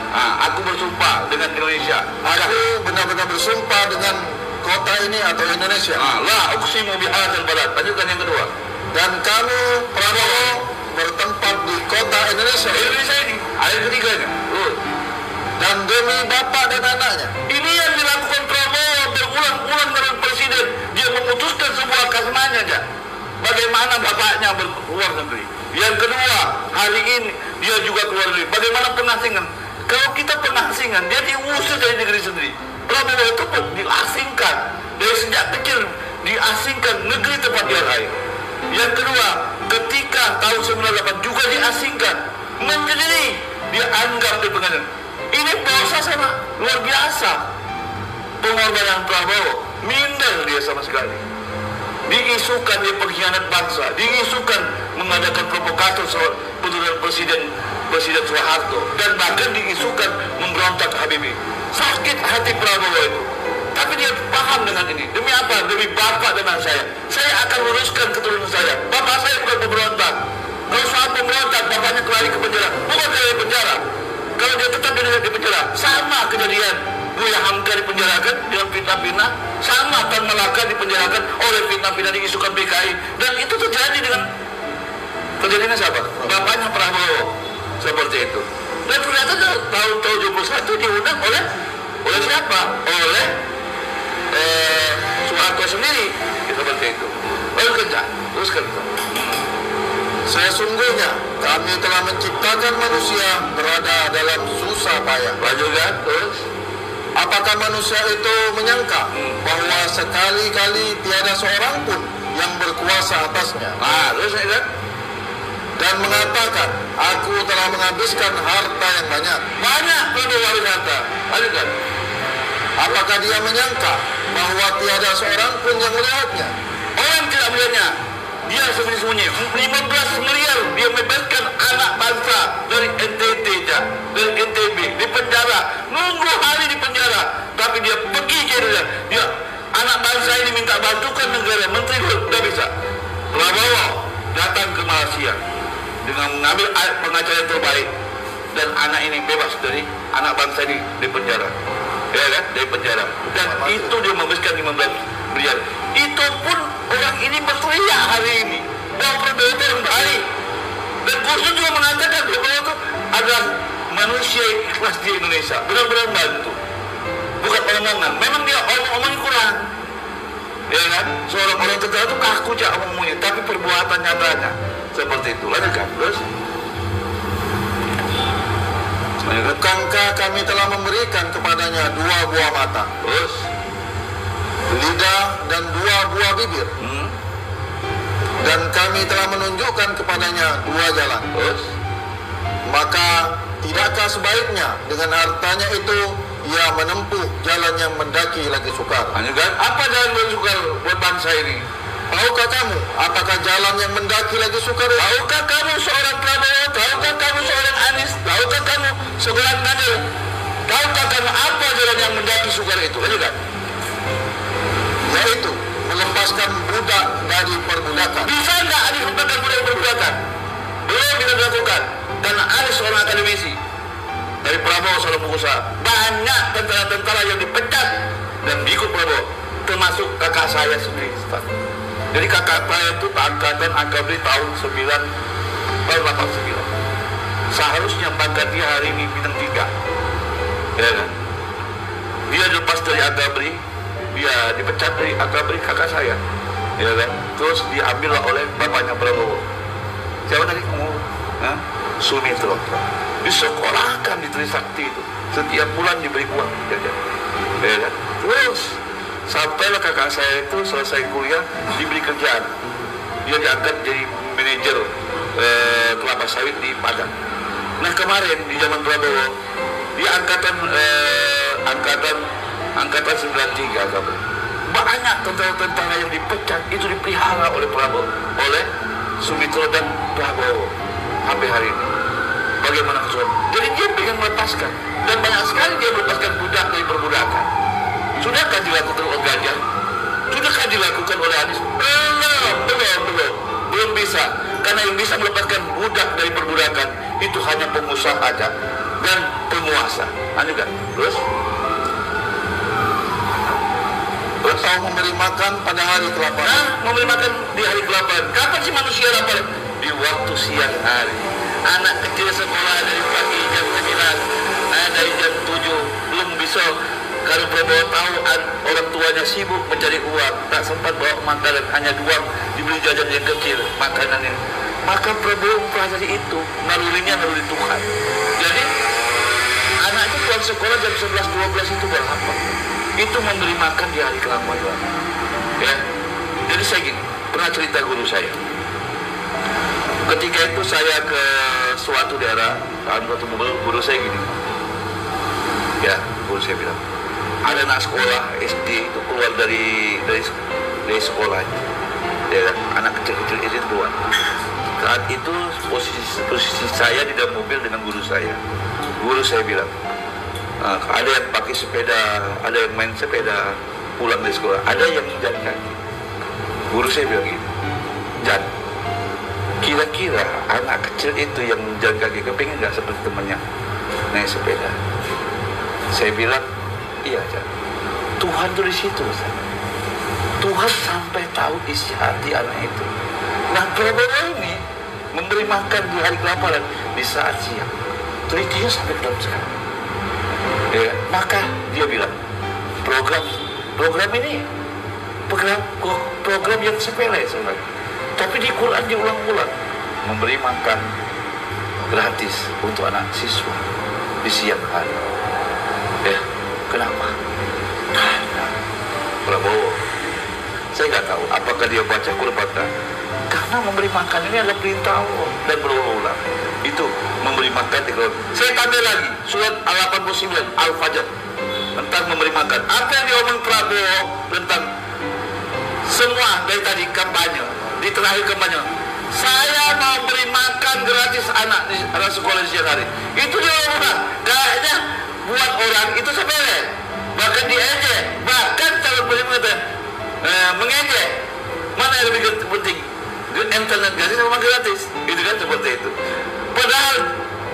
Aku bersumpah dengan Indonesia. Aku benar-benar bersumpah dengan kota ini atau Indonesia. La uqsimu bihadzal balad. Lanjutkan yang kedua. Dan kamu Prabowo bertempat di kota Indonesia. Indonesia ini ayat ketiganya. Dan demi bapak dan anaknya. Ini yang dilakukan Prabowo berulang-ulang dengan presiden. Dia memutuskan sebuah kasmanya, aja. Bagaimana bapaknya berluar negeri. Yang kedua, hari ini dia juga keluar negeri. Bagaimana pengasingan? Kalau kita pengasingan, dia diusir dari negeri sendiri. Prabowo itu diasingkan. Dari sejak kecil diasingkan negeri tempat dia lahir. Yang kedua, ketika tahun 98 juga diasingkan. Menjadi dia anggap di pengadilan. Ini proses sangat luar biasa. Pengorbanan Prabowo, minder dia sama sekali. Diisukan dia pengkhianat bangsa, diisukan mengadakan provokator soal penurunan Presiden Soeharto, dan bahkan diisukan memberontak Habibie. Sakit hati Prabowo itu, tapi dia paham dengan ini. Demi apa? Demi bapak dan anak saya. Saya akan luruskan keturunan saya. Bapak saya bukan pemberontak. Kalau soal pemberontak, bapaknya lari ke penjara, bukan dari penjara. Kalau dia tetap di penjara, sama kejadian Buya Hamka dipenjarakan dengan fitnah-fitnah, sama Tan Malaka dipenjarakan oleh fitnah-fitnah diisukan PKI, dan itu terjadi dengan terjadinya siapa? Bapaknya Prabowo, seperti itu. Dan ternyata tahun 71 diundang oleh siapa? Oleh Soeharto sendiri, seperti itu. Lalu kerja, terus kerja. Sesungguhnya kami telah menciptakan manusia berada dalam susah payah. Lanjutkan, terus. Apakah manusia itu menyangka bahwa sekali-kali tiada seorang pun yang berkuasa atasnya? Terus saya kan? Dan mengatakan, aku telah menghabiskan harta yang banyak. Banyak waris harta. Lanjutkan. Apakah dia menyangka bahwa tiada seorang pun yang melihatnya? Orang tidak melihatnya. Dia sembunyi-sembunyi. 15 miliar dia membebaskan anak bangsa dari NTT, dari NTB, di penjara. Nunggu hari di penjara, tapi dia pergi ke Indonesia. Dia anak bangsa ini minta bantukan negara, menteri tidak bisa. Prabowo datang ke Malaysia dengan mengambil pengacara yang terbaik, dan anak ini bebas dari anak bangsa ini di penjara. Ya kan? Dari penjara. Dan itu dia membebaskan 15 miliar. Itu pun orang ini berteriak hari ini bahwa Prabowo itu yang baik. Dan Gus juga mengatakan Prabowo itu adalah manusia yang ikhlas di Indonesia, benar-benar bantu, bukan omongan. Memang dia omong-omongnya kurang, ya kan? Seorang orang tegak itu kaku cak omongnya, tapi perbuatan nyatanya seperti itu. Lanjutkan, terus. Bukankah kami telah memberikan kepadanya 2 buah mata, Terus? lidah dan 2 buah bibir, dan kami telah menunjukkan kepadanya 2 jalan. Terus? Maka tidakkah sebaiknya dengan hartanya itu ia menempuh jalan yang mendaki lagi sukar? Kan? Apa jalan yang sukar buat bangsa ini? Tahukah kamu apakah jalan yang mendaki lagi sukar? Tahukah kamu seorang Prabowo? Tahukah kamu seorang Anies? Tahukah kamu seorang Nadir? Tahukah kamu apa jalan yang mendaki sukar itu? Kan? Yaitu melepaskan budak dari perbudakan. Bisa nggak Anies lepaskan budak dari perbudakan? Belum bisa dilakukan. Karena Anies seorang akademisi, dari Prabowo seorang pengusaha. Banyak tentara-tentara yang dipecat dan ikut Prabowo, termasuk kakak saya sendiri. Jadi kakak saya itu angkatan AKABRI tahun 89. Seharusnya pangkat dia hari ini bintang 3. Ya kan? Dia lepas dari AKABRI, dia dipecat dari AKABRI kakak saya. Ya kan? Terus diambil oleh bapaknya Prabowo. Siapa tadi kamu? Sumitro. Disekolahkan di Trisakti itu. Setiap bulan diberi uang. Ya kan? Terus sampailah kakak saya itu selesai kuliah diberi kerjaan. Dia diangkat jadi manajer kelapa sawit di Padang. Nah kemarin di zaman Prabowo dia angkatan 93 kabar. Banyak tentara-tentara yang dipecat itu dipelihara oleh Prabowo, oleh Sumitro dan Prabowo sampai hari ini. Bagaimana kesulitan? Jadi dia ingin melepaskan, dan banyak sekali dia melepaskan budak dari perbudakan. Sudahkah dilakukan oleh Ganjar? Sudahkah dilakukan oleh Anies? Belum bisa. Karena yang bisa melepaskan budak dari perbudakan itu hanya pengusaha aja dan penguasa. Kan? Terus? Atau memberi makan pada hari kelaparan. Memberi makan di hari kelaparan. Kapan sih manusia lapar? Di waktu siang hari. Anak kecil sekolah dari pagi jam 9, dari jam 7 belum bisa. Kalau Prabowo tahu orang tuanya sibuk mencari uang, tak sempat bawa makanan, hanya doang dibeli jajan yang kecil makanannya. Maka Prabowo pelajari itu, nalurinya naluri Tuhan. Jadi anak itu pulang sekolah jam 11-12 itu berapa? Itu memberi makan di hari kelaparan. Ya, jadi saya gini, pernah cerita guru saya. Ketika itu saya ke suatu daerah, guru saya gini. Ya, guru saya bilang, ada anak sekolah SD itu keluar dari sekolahnya, ya, anak kecil-kecil itu keluar. Saat itu posisi saya di dalam mobil dengan guru saya. Guru saya bilang, ada yang pakai sepeda, ada yang main sepeda pulang dari sekolah, ada yang jalan kaki. Guru saya bilang gini, Jan, kira-kira anak kecil itu yang jalan kaki kepingin nggak seperti temannya naik sepeda? Saya bilang, iya, Jan. Tuhan tuh di situ, Ustaz. Tuhan sampai tahu isi hati anak itu. Nah, Prabowo ini memberi makan di hari kelaparan di saat siang. Terus dia sampai dalam sekarang. Ya, maka dia bilang, program ini program yang sepele sebenarnya. Tapi di Quran diulang-ulang memberi makan gratis untuk anak siswa di siang hari. Ya, kenapa? Prabowo, saya nggak tahu apakah dia baca Quran atau tidak. Karena memberi makan ini adalah perintah Allah dan berulang-ulang. Itu memberi makan di Quran. Saya tambah lagi surat Al-89 Al-Fajr tentang memberi makan. Apa yang diomong Prabowo tentang semua dari tadi kampanye, di terakhir kampanye, saya mau beri makan gratis anak sekolah di siang hari. Itu dia ngomong. Kayaknya buat orang itu sepele, bahkan diejek, bahkan calon presiden mengejek. Mana yang lebih penting, internet gratis sama gratis? Itu kan seperti itu. Padahal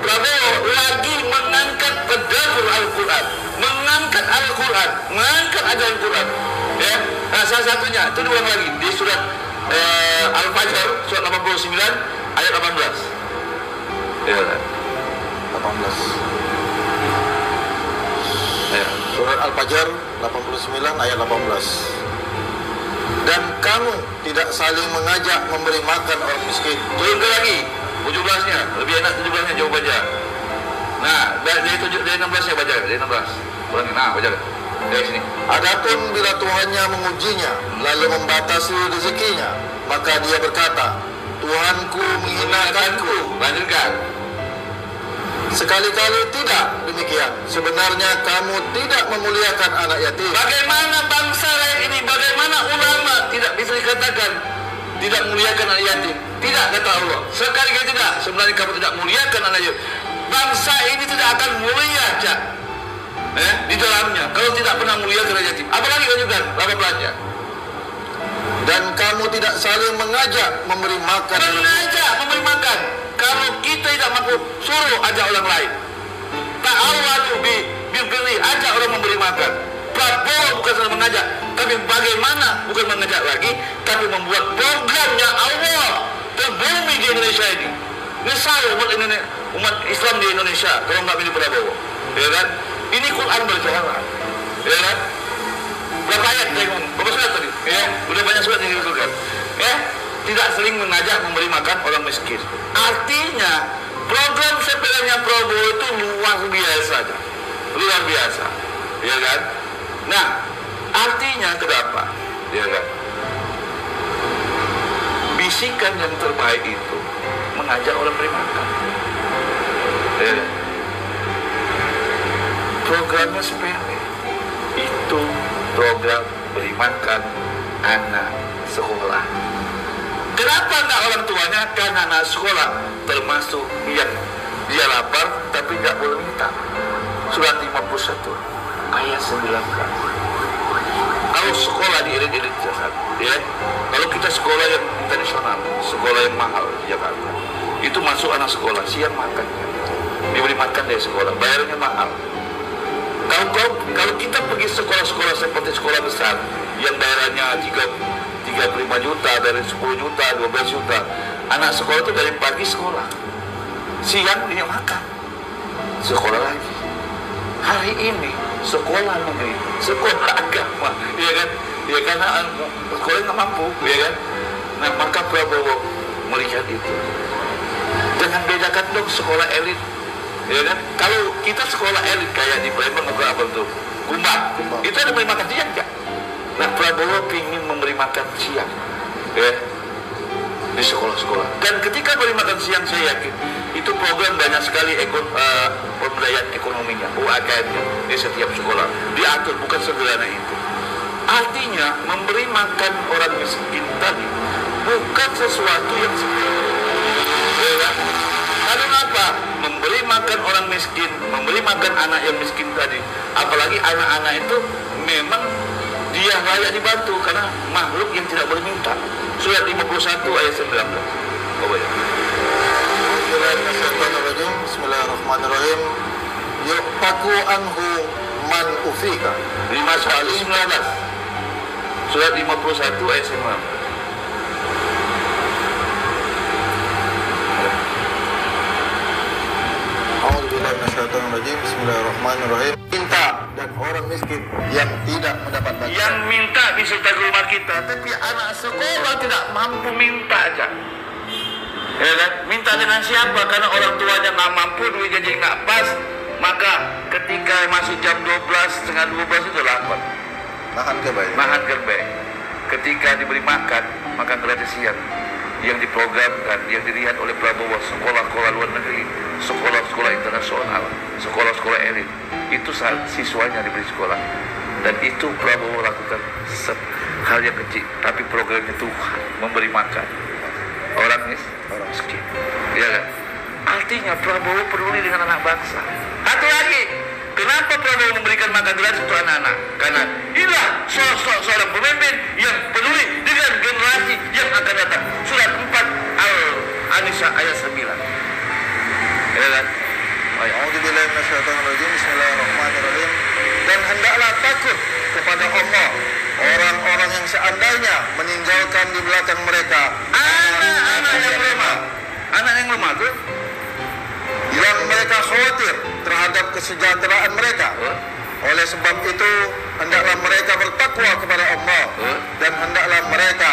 Prabowo lagi mengangkat tadabbur Al-Quran, mengangkat Al-Quran, mengangkat ajaran Quran. Ya, nah, salah satunya itu diulang lagi di surat Al-Fajr surat 89 ayat 18. Ya, 18. Ya, surat Al-Fajr 89 ayat 18. Dan kamu tidak saling mengajak memberi makan orang miskin. Turun ke lagi 17-nya, lebih enak 17-nya jawabannya. Nah, dari 16 saya baca, dari 16. Ulangi, nah baca dari sini. Adapun bila Tuhannya mengujinya, lalu membatasi rezekinya, maka dia berkata, Tuhanku menghinakanku. Lanjutkan. Sekali-kali tidak demikian. Sebenarnya kamu tidak memuliakan anak yatim. Bagaimana bangsa lain ini, bagaimana ulama tidak bisa dikatakan tidak memuliakan anak yatim? Tidak, kata Allah. Sekali-kali tidak. Sebenarnya kamu tidak memuliakan anak yatim. Bangsa ini tidak akan mulia, Cak. Di dalamnya, kalau tidak pernah muliakan anak yatim. Apalagi lanjutkan, 18-nya. Dan kamu tidak saling mengajak memberi makan. Mengajak memberi makan. Kalau kita tidak mampu, suruh ajak orang lain. Ta'awadu bilbirri, ajak orang memberi makan. Prabowo bukan saja mengajak, tapi bagaimana, bukan mengajak lagi, tapi membuat programnya Allah terbumi di Indonesia ini. Misal umat Islam di Indonesia kalau nggak pilih Prabowo, ya kan? Ini Quran berjalan, ya kan? Berapa ayat tengok, berapa surat tadi? Ya, udah banyak surat yang diberikan. Ya, tidak seling mengajak memberi makan orang miskin. Artinya program sepedanya Prabowo itu luar biasa, luar biasa, ya kan? Nah, artinya kenapa? Ya kan? Bisikan yang terbaik itu mengajak orang beri makan. Ya kan? Programnya sepele. Itu program beri makan anak sekolah. Kenapa enggak orang tuanya? Karena anak sekolah termasuk yang dia lapar tapi tidak boleh minta. Surat 51 ayat 19. Kalau sekolah di elit-elit ya, kalau kita sekolah yang internasional, sekolah yang mahal di Jakarta, itu masuk anak sekolah siang makannya, diberi makan dari sekolah, bayarnya mahal. Kalau kita pergi sekolah-sekolah seperti sekolah besar yang bayarannya 35 juta, dari 10 juta, 12 juta, anak sekolah itu dari pagi sekolah, siang dia makan, sekolah lagi. Hari ini sekolah negeri, sekolah agama, ya kan? Ya karena sekolah nggak mampu, ya kan? Nah maka Prabowo melihat itu. Jangan bedakan dong sekolah elit, ya kan? Kalau kita sekolah elit kayak di Palembang atau apa tuh, Kumbang, itu ada memberi makan siang nggak? Nah Prabowo ingin memberi makan siang, ya, di sekolah-sekolah. Dan ketika beri makan siang saya yakin itu program banyak sekali pemberdayaan ekonominya, UMKM-nya di setiap sekolah diatur, bukan sederhana itu. Artinya memberi makan orang miskin tadi bukan sesuatu yang sepele, ya. Karena apa? Memberi makan orang miskin, memberi makan anak yang miskin tadi, apalagi anak-anak itu memang dia layak dibantu karena makhluk yang tidak boleh minta. Surat 51 ayat 19. Bismillahirrahmanirrahim. Yu'faku anhu man ufika. 19. Surat 51 ayat 19. Bismillahirrahmanirrahim. Minta dan orang miskin yang tidak mendapat bantuan. Yang minta disertai rumah kita, tapi anak sekolah tidak mampu minta aja. Ya kan? Minta dengan siapa? Karena orang tuanya nggak mampu, duit gaji nggak pas. Maka ketika masih jam 12, setengah 12 itu lapar. Nahan kebaik. Nahan kebaik. Ketika diberi makan gratis siang yang diprogramkan, yang dilihat oleh Prabowo, sekolah-sekolah luar negeri, sekolah-sekolah internasional, sekolah-sekolah elit, itu siswanya diberi sekolah. Dan itu Prabowo lakukan hal yang kecil, tapi programnya Tuhan memberi makan orang miskin, ya kan? Artinya Prabowo peduli dengan anak bangsa. Satu lagi, kenapa Prabowo memberikan makan gratis untuk anak-anak? Karena inilah sosok seorang pemimpin yang peduli dengan generasi yang akan datang. Surat 4 Al-Anisa ayat 9. Ya kan? A'udzubillahi minasyaitonirrajim. Bismillahirrahmanirrahim. Dan hendaklah takut kepada Allah orang-orang yang seandainya meninggalkan di belakang mereka anak-anak yang lemah. Anak yang lemah tuh yang mereka khawatir terhadap kesejahteraan mereka. Oleh sebab itu hendaklah mereka bertakwa kepada Allah dan hendaklah mereka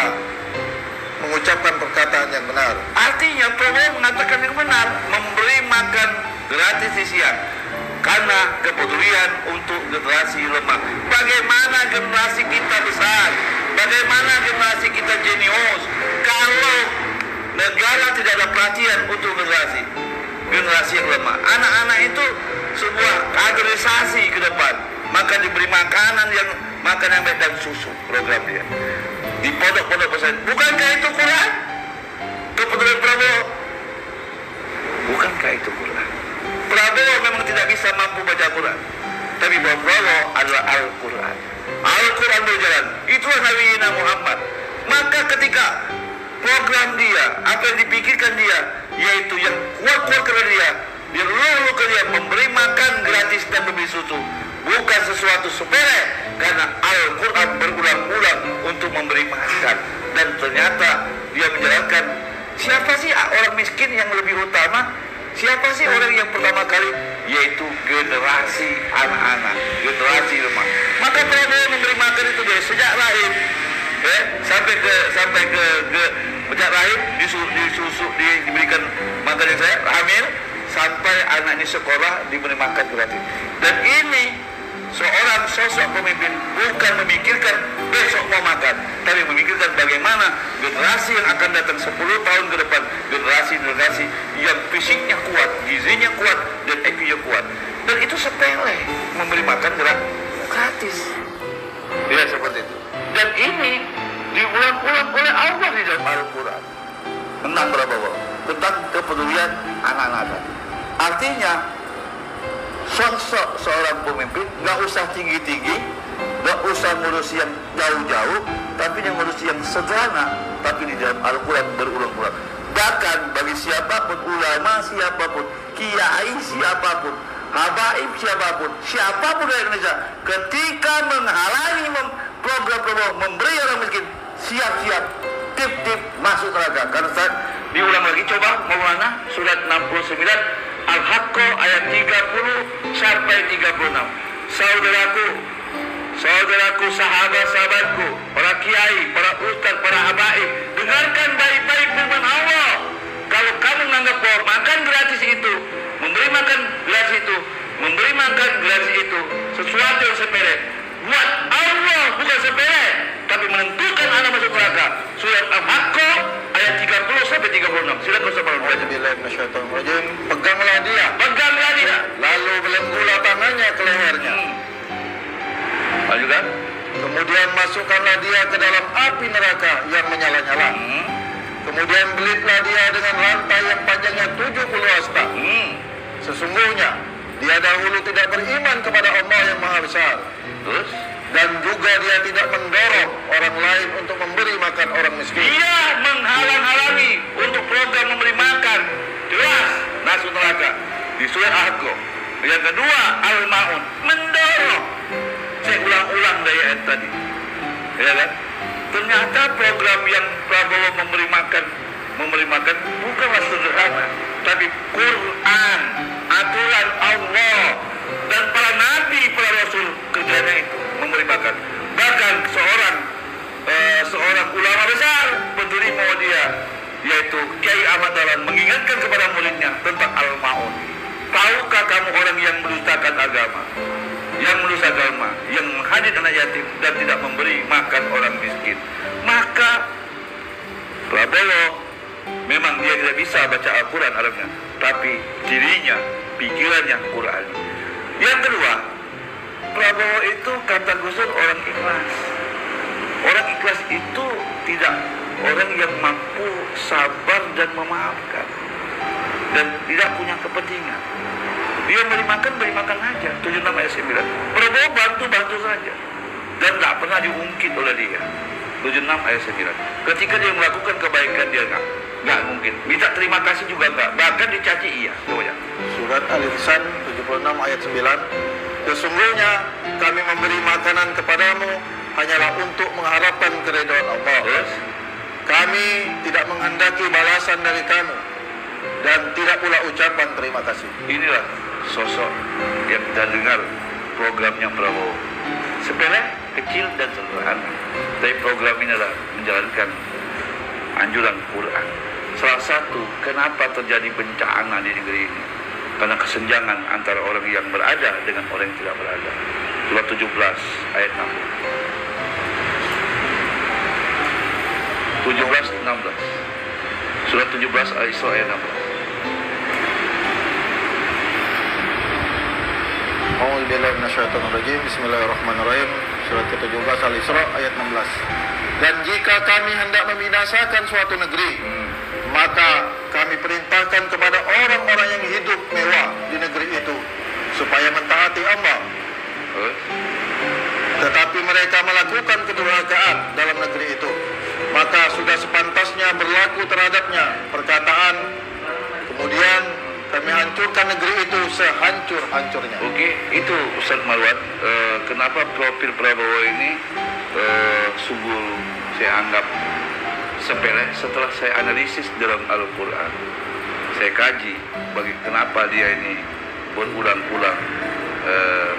mengucapkan perkataan yang benar. Artinya Prabowo mengatakan yang benar, memberi makan gratis di siang karena kepedulian untuk generasi lemah. Bagaimana generasi kita besar, bagaimana generasi kita jenius kalau negara tidak ada perhatian untuk generasi yang lemah. Anak-anak itu sebuah kaderisasi ke depan, maka diberi makanan yang baik dan susu program dia di pondok-pondok pesantren. Bukankah itu Quran? Kepedulian Prabowo, bukankah itu Quran? Prabowo memang tidak bisa mampu baca Quran, tapi Prabowo adalah Al-Quran. Al-Quran berjalan, itulah Nabi Muhammad. Maka ketika program dia, apa yang dipikirkan dia, yaitu yang kuat-kuat kepada dia ke dia, memberi makan gratis dan memberi susu, bukan sesuatu sepele, karena Al-Quran berulang-ulang untuk memberi makan. Dan ternyata dia menjalankan. Siapa sih orang miskin yang lebih utama? Siapa sih orang yang pertama kali? Yaitu generasi anak-anak, generasi lemah. Maka Prabowo memberi makan itu dari sejak lahir, sampai ke sejak lahir diberikan makan yang saya hamil, sampai anak ini sekolah diberi makan gratis. Dan ini seorang sosok pemimpin bukan memikirkan besok mau makan, tapi memikirkan bagaimana generasi yang akan datang 10 tahun ke depan, generasi yang fisiknya kuat, gizinya kuat, dan IQ-nya kuat. Dan itu sepele, memberi makan gratis. Ya, seperti itu. Dan ini diulang-ulang oleh Allah di dalam Al-Quran tentang Prabowo, tentang kepedulian anak-anak. Artinya sosok seorang pemimpin nggak usah tinggi-tinggi, nggak usah ngurus yang jauh-jauh, tapi yang ngurus yang sederhana, tapi di dalam Al-Quran berulang-ulang. Bahkan bagi siapapun, ulama siapapun, kiai siapapun, habaib siapapun dari Indonesia, ketika menghalangi program memberi orang miskin, siap-siap tip-tip masuk neraka. Karena diulang lagi, coba Maulana surat 69 Al-Haqqah ayat 30 sampai 36. Saudaraku, sahabatku, para kiai, para ustaz, para habaib, dengarkan baik-baik firman Allah. Kalau kamu menganggap bahwa makan gratis itu, memberi makan gratis itu sesuatu yang sepele, buat Allah bukan sepele, tapi menentukan anak masuk neraka. Surat Al-Haqqah ayat 30 sampai 36. Silakan saudara. Peganglah dia, lalu belenggulah tangannya ke lehernya. Lanjutkan. Kemudian masukkanlah dia ke dalam api neraka yang menyala-nyala. Kemudian belitlah dia dengan rantai yang panjangnya 70 hasta. Sesungguhnya dia dahulu tidak beriman kepada Allah yang Maha Besar. Terus? Dan juga dia tidak mendorong orang lain untuk memberi makan orang miskin. Dia menghalang-halangi untuk program memberi makan. Jelas, masuk neraka. Di surat Al-Haqqah. Yang kedua, Al-Ma'un, mendorong. Saya ulang-ulang dari ayat tadi. Ya kan? Ternyata program yang Prabowo memberi makan bukanlah sederhana, tapi Quran, aturan Allah, dan para nabi, para rasul kerjanya itu memberi makan. Bahkan seorang ulama besar pendiri Muhammadiyah, yaitu Kiai Ahmad Dahlan, mengingatkan kepada muridnya tentang Al-Ma'un. Tahukah kamu orang yang mendustakan agama, yang menghadir anak yatim dan tidak memberi makan orang miskin? Maka Prabowo memang dia tidak bisa baca Al-Quran Arabnya, tapi dirinya, pikirannya Quran. Yang kedua, Prabowo itu kata Gus Dur orang ikhlas. Orang ikhlas itu tidak orang yang mampu sabar dan memaafkan dan tidak punya kepentingan. Dia beri makan aja. 76 ayat 9. Prabowo bantu saja dan tidak pernah diungkit oleh dia. 76 ayat 9. Ketika dia melakukan kebaikan, dia nggak mungkin. Minta terima kasih juga nggak. Bahkan dicaci iya. Coba ya. Surat Al-Insan 76 ayat 9. Sesungguhnya kami memberi makanan kepadamu hanyalah untuk mengharapkan keridhaan Allah. Yes. Kami tidak menghendaki balasan dari kamu dan tidak pula ucapan terima kasih. Inilah sosok yang kita dengar programnya Prabowo. Sepele, kecil dan sederhana. Tapi program ini adalah menjalankan anjuran Quran. Salah satu kenapa terjadi bencana di negeri ini, karena kesenjangan antara orang yang berada dengan orang yang tidak berada. Surat 17 ayat 16. 17-16. Surat 17 Al-Isra ayat 16. A'udzubillahi minasyaitonirrajim. Bismillahirrahmanirrahim. Surat ke-17 Al-Isra ayat 16. Dan jika kami hendak membinasakan suatu negeri, maka kami perintahkan kepada orang-orang yang hidup mewah di negeri itu supaya mentaati Allah. Tetapi mereka melakukan kedurhakaan dalam negeri itu, maka sudah sepantasnya berlaku terhadapnya perkataan, kemudian kami hancurkan negeri itu sehancur-hancurnya. Oke, itu Ustaz Marwan. Kenapa profil Prabowo ini sungguh saya anggap sepele? Setelah saya analisis dalam Al-Quran, saya kaji kenapa dia ini berulang-ulang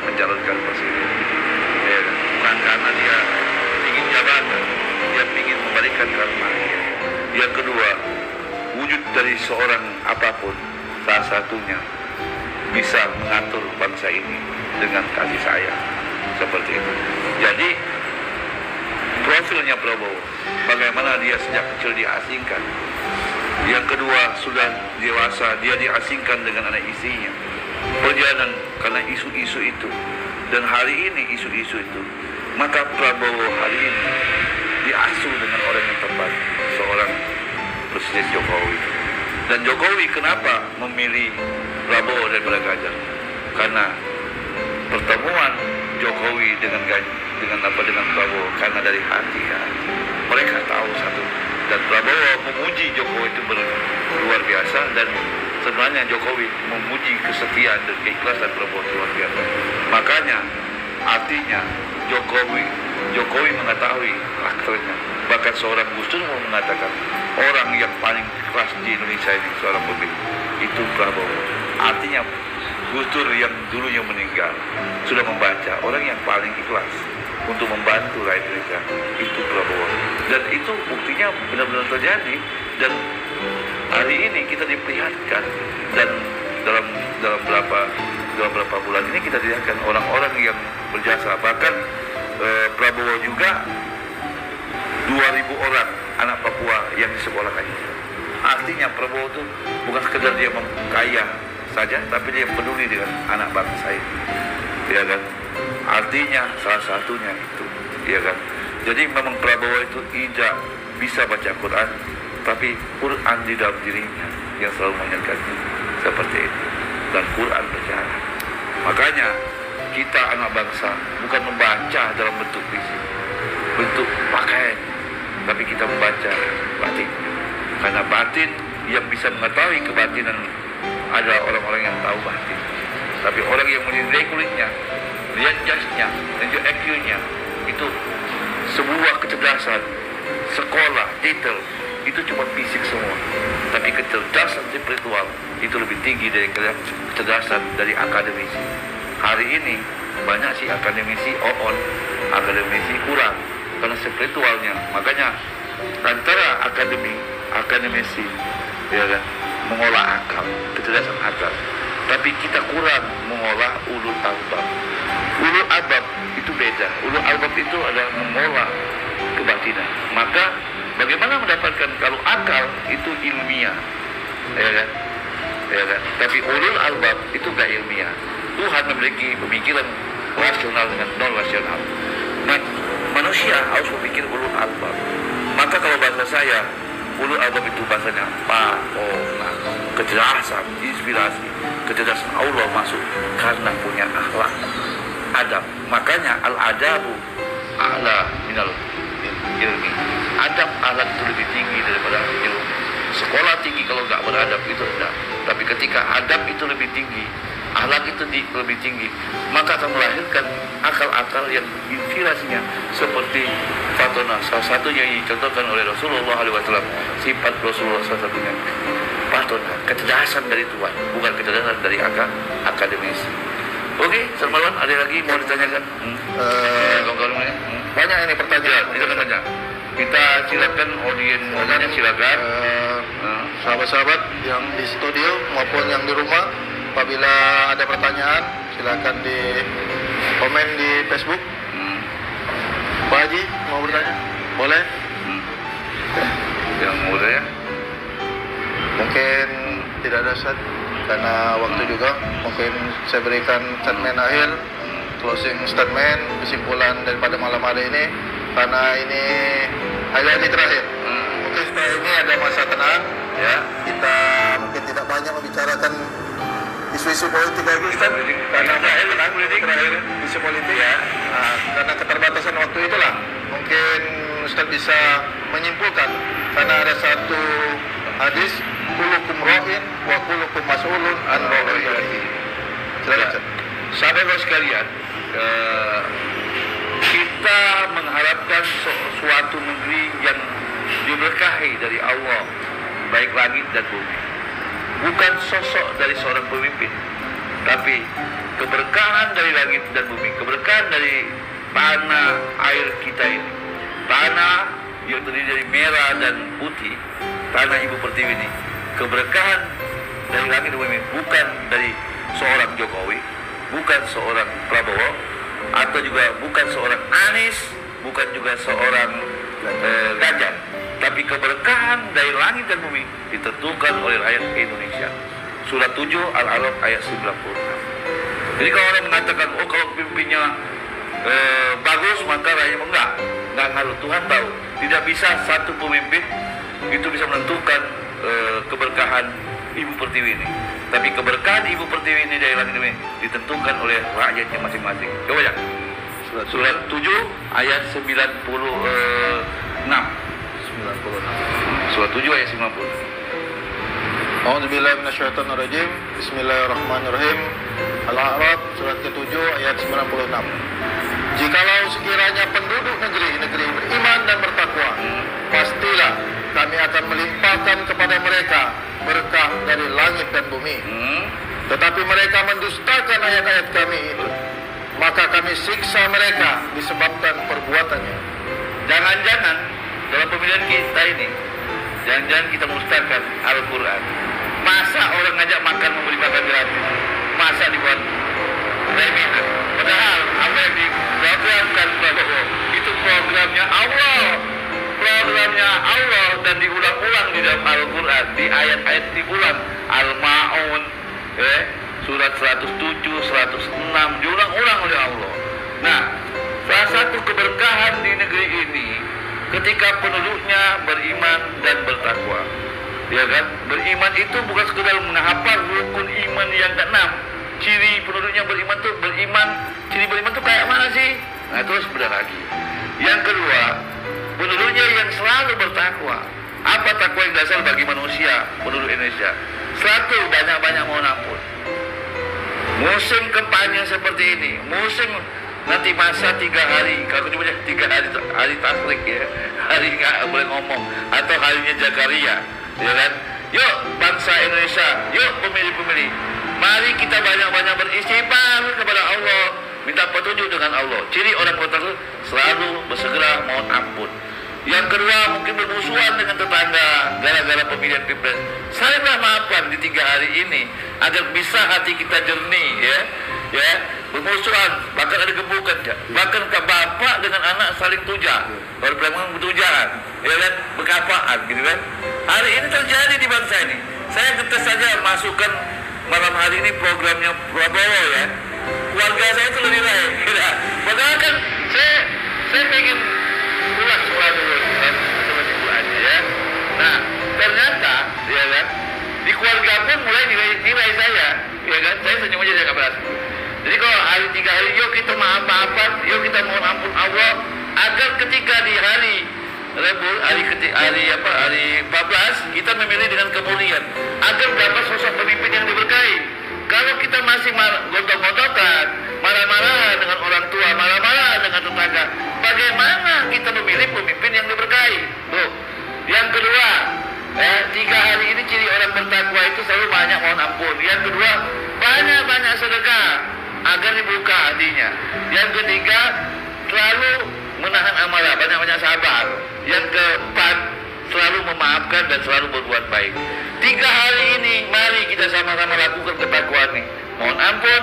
mencalonkan presiden. Ya, bukan karena dia ingin jabatan, dia ingin membalikan karma. Yang kedua, wujud dari seorang apapun, salah satunya bisa mengatur bangsa ini dengan kasih sayang seperti itu. Jadi profilnya Prabowo, bagaimana dia sejak kecil diasingkan. Yang kedua, sudah dewasa dia diasingkan dengan anak istrinya. Perjalanan karena isu-isu itu, dan hari ini isu-isu itu, maka Prabowo hari ini diasuh dengan orang yang tepat, seorang Presiden Jokowi. Dan Jokowi kenapa memilih Prabowo daripada Ganjar? Karena pertemuan Jokowi dengan Prabowo karena dari hati ke hati. Mereka tahu satu, dan Prabowo memuji Jokowi itu luar biasa, dan sebenarnya Jokowi memuji kesetiaan dan keikhlasan Prabowo luar biasa. Makanya artinya Jokowi mengetahui karakternya. Bahkan seorang Gus Dur mau mengatakan orang yang paling ikhlas di Indonesia ini seorang pemimpin itu Prabowo. Artinya Gus Dur yang dulunya meninggal sudah membaca orang yang paling ikhlas untuk membantu rakyat Indonesia itu Prabowo. Dan itu buktinya benar-benar terjadi, dan hari ini kita diperlihatkan, dan dalam beberapa bulan ini kita lihatkan orang-orang yang berjasa. Bahkan Prabowo juga 2.000 orang anak Papua yang disekolahkan. Artinya Prabowo itu bukan sekedar dia kaya saja, tapi dia peduli dengan anak bangsa ini, ya kan? Artinya salah satunya itu, ya kan? Jadi memang Prabowo itu tidak bisa baca Quran, tapi Quran di dalam dirinya yang selalu mengingatkannya seperti itu. Dan Quran berjalan. Makanya kita anak bangsa bukan membaca dalam bentuk fisik, bentuk pakaian, tapi kita membaca batin. Karena batin yang bisa mengetahui kebatinan adalah orang-orang yang tahu batin. Tapi orang yang menilai kulitnya, lihat jasnya, lihat IQ-nya, itu sebuah kecerdasan, sekolah, detail, itu cuma fisik semua. Tapi kecerdasan spiritual itu lebih tinggi dari kecerdasan dari akademisi. Hari ini banyak sih akademisi akademisi kurang karena spiritualnya. Makanya antara akademisi, ya kan, mengolah akal, kecerdasan akal. Tapi kita kurang mengolah ulul albab. Ulul albab itu beda. Ulul albab itu adalah mengolah kebatinan. Maka bagaimana mendapatkan kalau akal itu ilmiah, ya kan? Ya kan? Tapi ulul albab itu gak ilmiah. Tuhan memiliki pemikiran rasional dengan non rasional. Manusia harus berpikir ulul albab. Maka kalau bahasa saya, ulul albab itu bahasanya kecerdasan, inspirasi, kecerdasan Allah masuk karena punya akhlak, adab. Makanya al-adabu a'la minal ilmi. Adab, akhlak itu lebih tinggi daripada ilmu. Sekolah tinggi kalau nggak beradab itu rendah. Tapi ketika adab itu lebih tinggi, akhlak itu lebih tinggi, maka akan melahirkan akal-akal yang inspirasinya seperti Fatona. Salah satunya yang dicontohkan oleh Rasulullah SAW, sifat Rasulullah salah satunya Fatona, kecerdasan dari Tuhan, bukan kecerdasan dari akademisi. Oke, Sarmawan, ada lagi mau ditanyakan? Banyak ini pertanyaan. Ya, kita silakan audiensnya silakan. Sahabat-sahabat yang di studio maupun yang di rumah, Apabila ada pertanyaan, silakan di komen di Facebook. Pak Haji mau bertanya? Boleh? Yang muda ya? Mungkin tidak ada Ustaz, karena waktu juga. Mungkin saya berikan statement akhir, closing statement, kesimpulan daripada malam hari ini, karena ini hari terakhir. Mungkin setelah ini ada masa tenang, Ya. kita mungkin tidak banyak membicarakan isu-isu politik lagi, Ustaz, karena terakhir isu politik ya. Nah, karena keterbatasan waktu itulah mungkin Ustaz bisa menyimpulkan, karena ada satu hadis, kullukum ra'in wa kullukum mas'ulun an ra'iyatihi. Silakan Ustaz. Sahabat sekalian, kita mengharapkan suatu negeri yang diberkahi dari Allah, baik langit dan bumi. Bukan sosok dari seorang pemimpin, tapi keberkahan dari langit dan bumi, keberkahan dari tanah air kita ini, tanah yang terdiri dari merah dan putih, tanah Ibu Pertiwi ini, keberkahan dari langit dan bumi, bukan dari seorang Jokowi, bukan seorang Prabowo, atau juga bukan seorang Anies, bukan juga seorang Ganjar, tapi keberkahan dari langit dan bumi ditentukan oleh rakyat Indonesia. Surah 7 Al-A'raf ayat 96. Jadi kalau orang mengatakan, oh kalau pimpinnya bagus maka rakyatnya enggak ngaruh. Tuhan tahu, tidak bisa satu pemimpin itu bisa menentukan keberkahan Ibu Pertiwi ini. Tapi keberkahan Ibu Pertiwi ini dari langit dan bumi ditentukan oleh rakyatnya masing-masing. Coba ya. Surat 7 ayat 96. Surat 7 ayat 90. A'udzubillahi minasyaitonirrajim. Bismillahirrahmanirrahim. Al-A'raf surat ke-7 ayat 96. Jikalau sekiranya penduduk negeri beriman dan bertakwa, pastilah kami akan melimpahkan kepada mereka berkah dari langit dan bumi. Tetapi mereka mendustakan ayat-ayat kami itu, maka kami siksa mereka disebabkan perbuatannya. Jangan-jangan dalam pemilihan kita ini, jangan-jangan kita mendustakan Al-Quran. Masa orang ngajak makan memberi makan gratis? Masa dibuat remihan? Padahal apa yang diprogramkan Prabowo itu programnya Allah, dan diulang-ulang di dalam Al-Quran, di ayat-ayat diulang. Al-Ma'un, surat 107, 106 diulang-ulang oleh Allah. Nah, salah satu keberkahan di negeri ini ketika penduduknya beriman dan bertakwa. Ya kan? Beriman itu bukan sekedar menghafal rukun iman yang ke-6. Ciri penduduknya beriman itu ciri beriman itu kayak mana sih? Nah, terus benar lagi. Yang kedua, penduduknya yang selalu bertakwa. Apa takwa yang dasar bagi manusia, penduduk Indonesia? Satu, banyak-banyak mohon ampun. Musim kampanye seperti ini, musim nanti masa 3 hari, kalau cuma 3 hari tasrik ya, hari nggak boleh ngomong, atau harinya Zakaria, ya kan? Yuk bangsa Indonesia, yuk pemilih-pemilih, mari kita banyak-banyak beristighfar kepada Allah, minta petunjuk dengan Allah. Ciri orang bertakwa selalu bersegera mohon ampun. Yang kedua, mungkin bermusuhan dengan tetangga gara-gara pemilihan pilpres. Saling maafkan di 3 hari ini agar bisa hati kita jernih, ya, bermusuhan, bahkan ada gebukan, ya. Bahkan bapak dengan anak saling tuja, baru memang bertujaan, ya kan, berkapaan, gitu kan. Hari ini terjadi di bangsa ini. Saya ngetes saja masukkan malam hari ini programnya Prabowo, ya. Keluarga saya itu lebih baik, ya. Padahal kan saya pengen pulang sekolah dulu, ya. Nah, ternyata, ya kan, di keluarga pun mulai nilai saya, ya kan, saya senyum aja dia nggak balas. Jadi kalau hari 3 hari, yuk kita maaf-maafan, yuk kita mohon ampun Allah, agar ketika di hari Rebul, hari 14 kita memilih dengan kemuliaan, agar dapat sosok pemimpin yang diberkahi. Kalau kita masih gontok-gontokan, marah-marah dengan orang tua, marah-marah dengan tetangga, bagaimana kita memilih pemimpin yang diberkahi? Tuh. Yang kedua, 3 hari ini ciri orang bertakwa itu selalu banyak mohon ampun. Yang kedua, banyak-banyak sedekah agar dibuka hatinya. Yang ketiga, selalu menahan amarah, banyak-banyak sabar. Yang keempat, selalu memaafkan dan selalu berbuat baik. 3 hari ini mari kita sama-sama lakukan ketakwaan ini. Mohon ampun,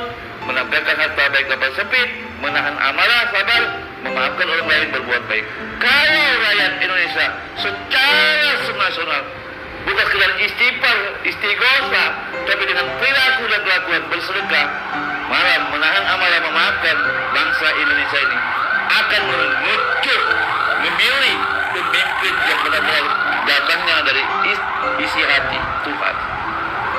menafkahkan harta baik dapat sempit, menahan amarah, sabar, memaafkan orang lain, berbuat baik. Kalau rakyat Indonesia secara nasional bukan sekedar istighfar, istighosah, tapi dengan perilaku dan kelakuan bersedekah, malah menahan amarah, memaafkan, bangsa Indonesia ini akan mengucur, memilih pemimpin yang benar-benar datangnya dari isi hati Tuhan.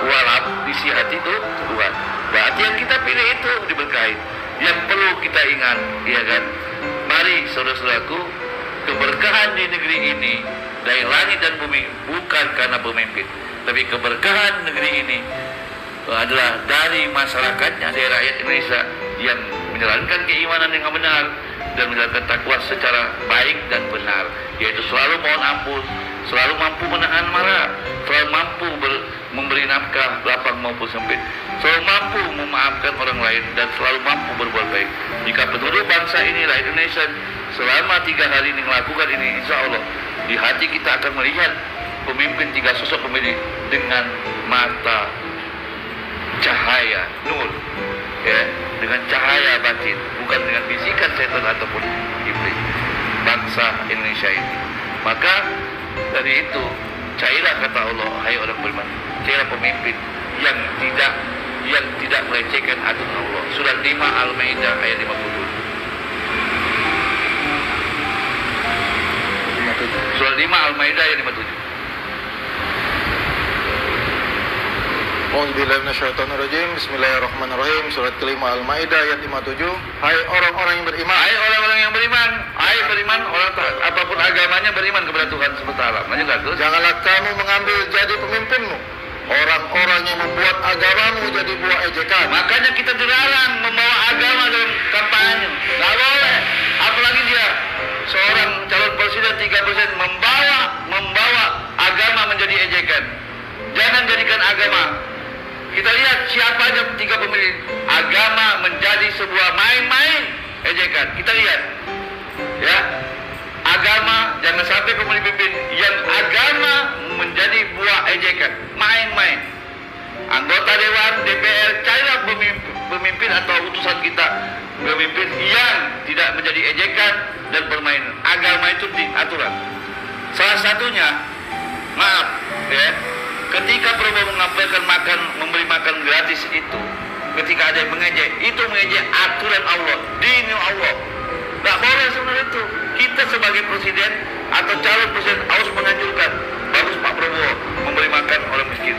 Walau isi hati itu Tuhan. Berarti yang kita pilih itu diberkahi. Yang perlu kita ingat, ya kan? Mari saudara-saudaraku, keberkahan di negeri ini dari langit dan bumi bukan karena pemimpin, tapi keberkahan negeri ini adalah dari masyarakatnya, dari rakyat Indonesia yang menjalankan keimanan yang benar dan menjalankan takwa secara baik dan benar, yaitu selalu mohon ampun, selalu mampu menahan marah, selalu mampu memberi nafkah lapang maupun sempit, selalu mampu memaafkan orang lain, dan selalu mampu berbuat baik. Jika penduduk bangsa ini, rakyat Indonesia, selama 3 hari ini melakukan ini, insya Allah di hati kita akan melihat pemimpin 3 sosok pemilih dengan mata cahaya nur, ya, dengan cahaya batin, bukan dengan bisikan setan ataupun iblis bangsa Indonesia ini. Maka dari itu, carilah kata Allah, hai orang beriman, carilah pemimpin yang tidak melecehkan aturan Allah. Surat 5 Al-Maidah ayat 57. Surat 5 Al-Maidah ayat 57. Auzubillahiminasyaitonirrajim. Bismillahirrahmanirrahim. Surat kelima Al-Maidah ayat 57. Hai orang-orang yang beriman. Hai orang-orang yang beriman. Hai beriman, orang apapun agamanya beriman kepada Tuhan semesta alam. Lanjut terus. Janganlah kamu mengambil jadi pemimpinmu orang-orang yang membuat agamamu jadi buah ejekan. Makanya kita dilarang membawa agama dalam kampanye. Nggak boleh. Apalagi dia seorang calon presiden 3% membawa agama menjadi ejekan. Jangan jadikan agama. Kita lihat siapa aja 3 pemilih, agama menjadi sebuah main-main ejekan. Kita lihat, ya, agama jangan sampai pemimpin yang agama menjadi buah ejekan, main-main. Anggota Dewan, DPR, carilah pemimpin atau utusan kita, pemimpin yang tidak menjadi ejekan dan bermain agama itu di aturan. Salah satunya, maaf, ya. Ketika Prabowo mengabarkan memberi makan gratis itu, ketika ada yang mengejek, itu mengejek aturan Allah, dini Allah. Tidak boleh sebenarnya itu. Kita sebagai presiden atau calon presiden harus menganjurkan, bagus Pak Prabowo memberi makan orang miskin.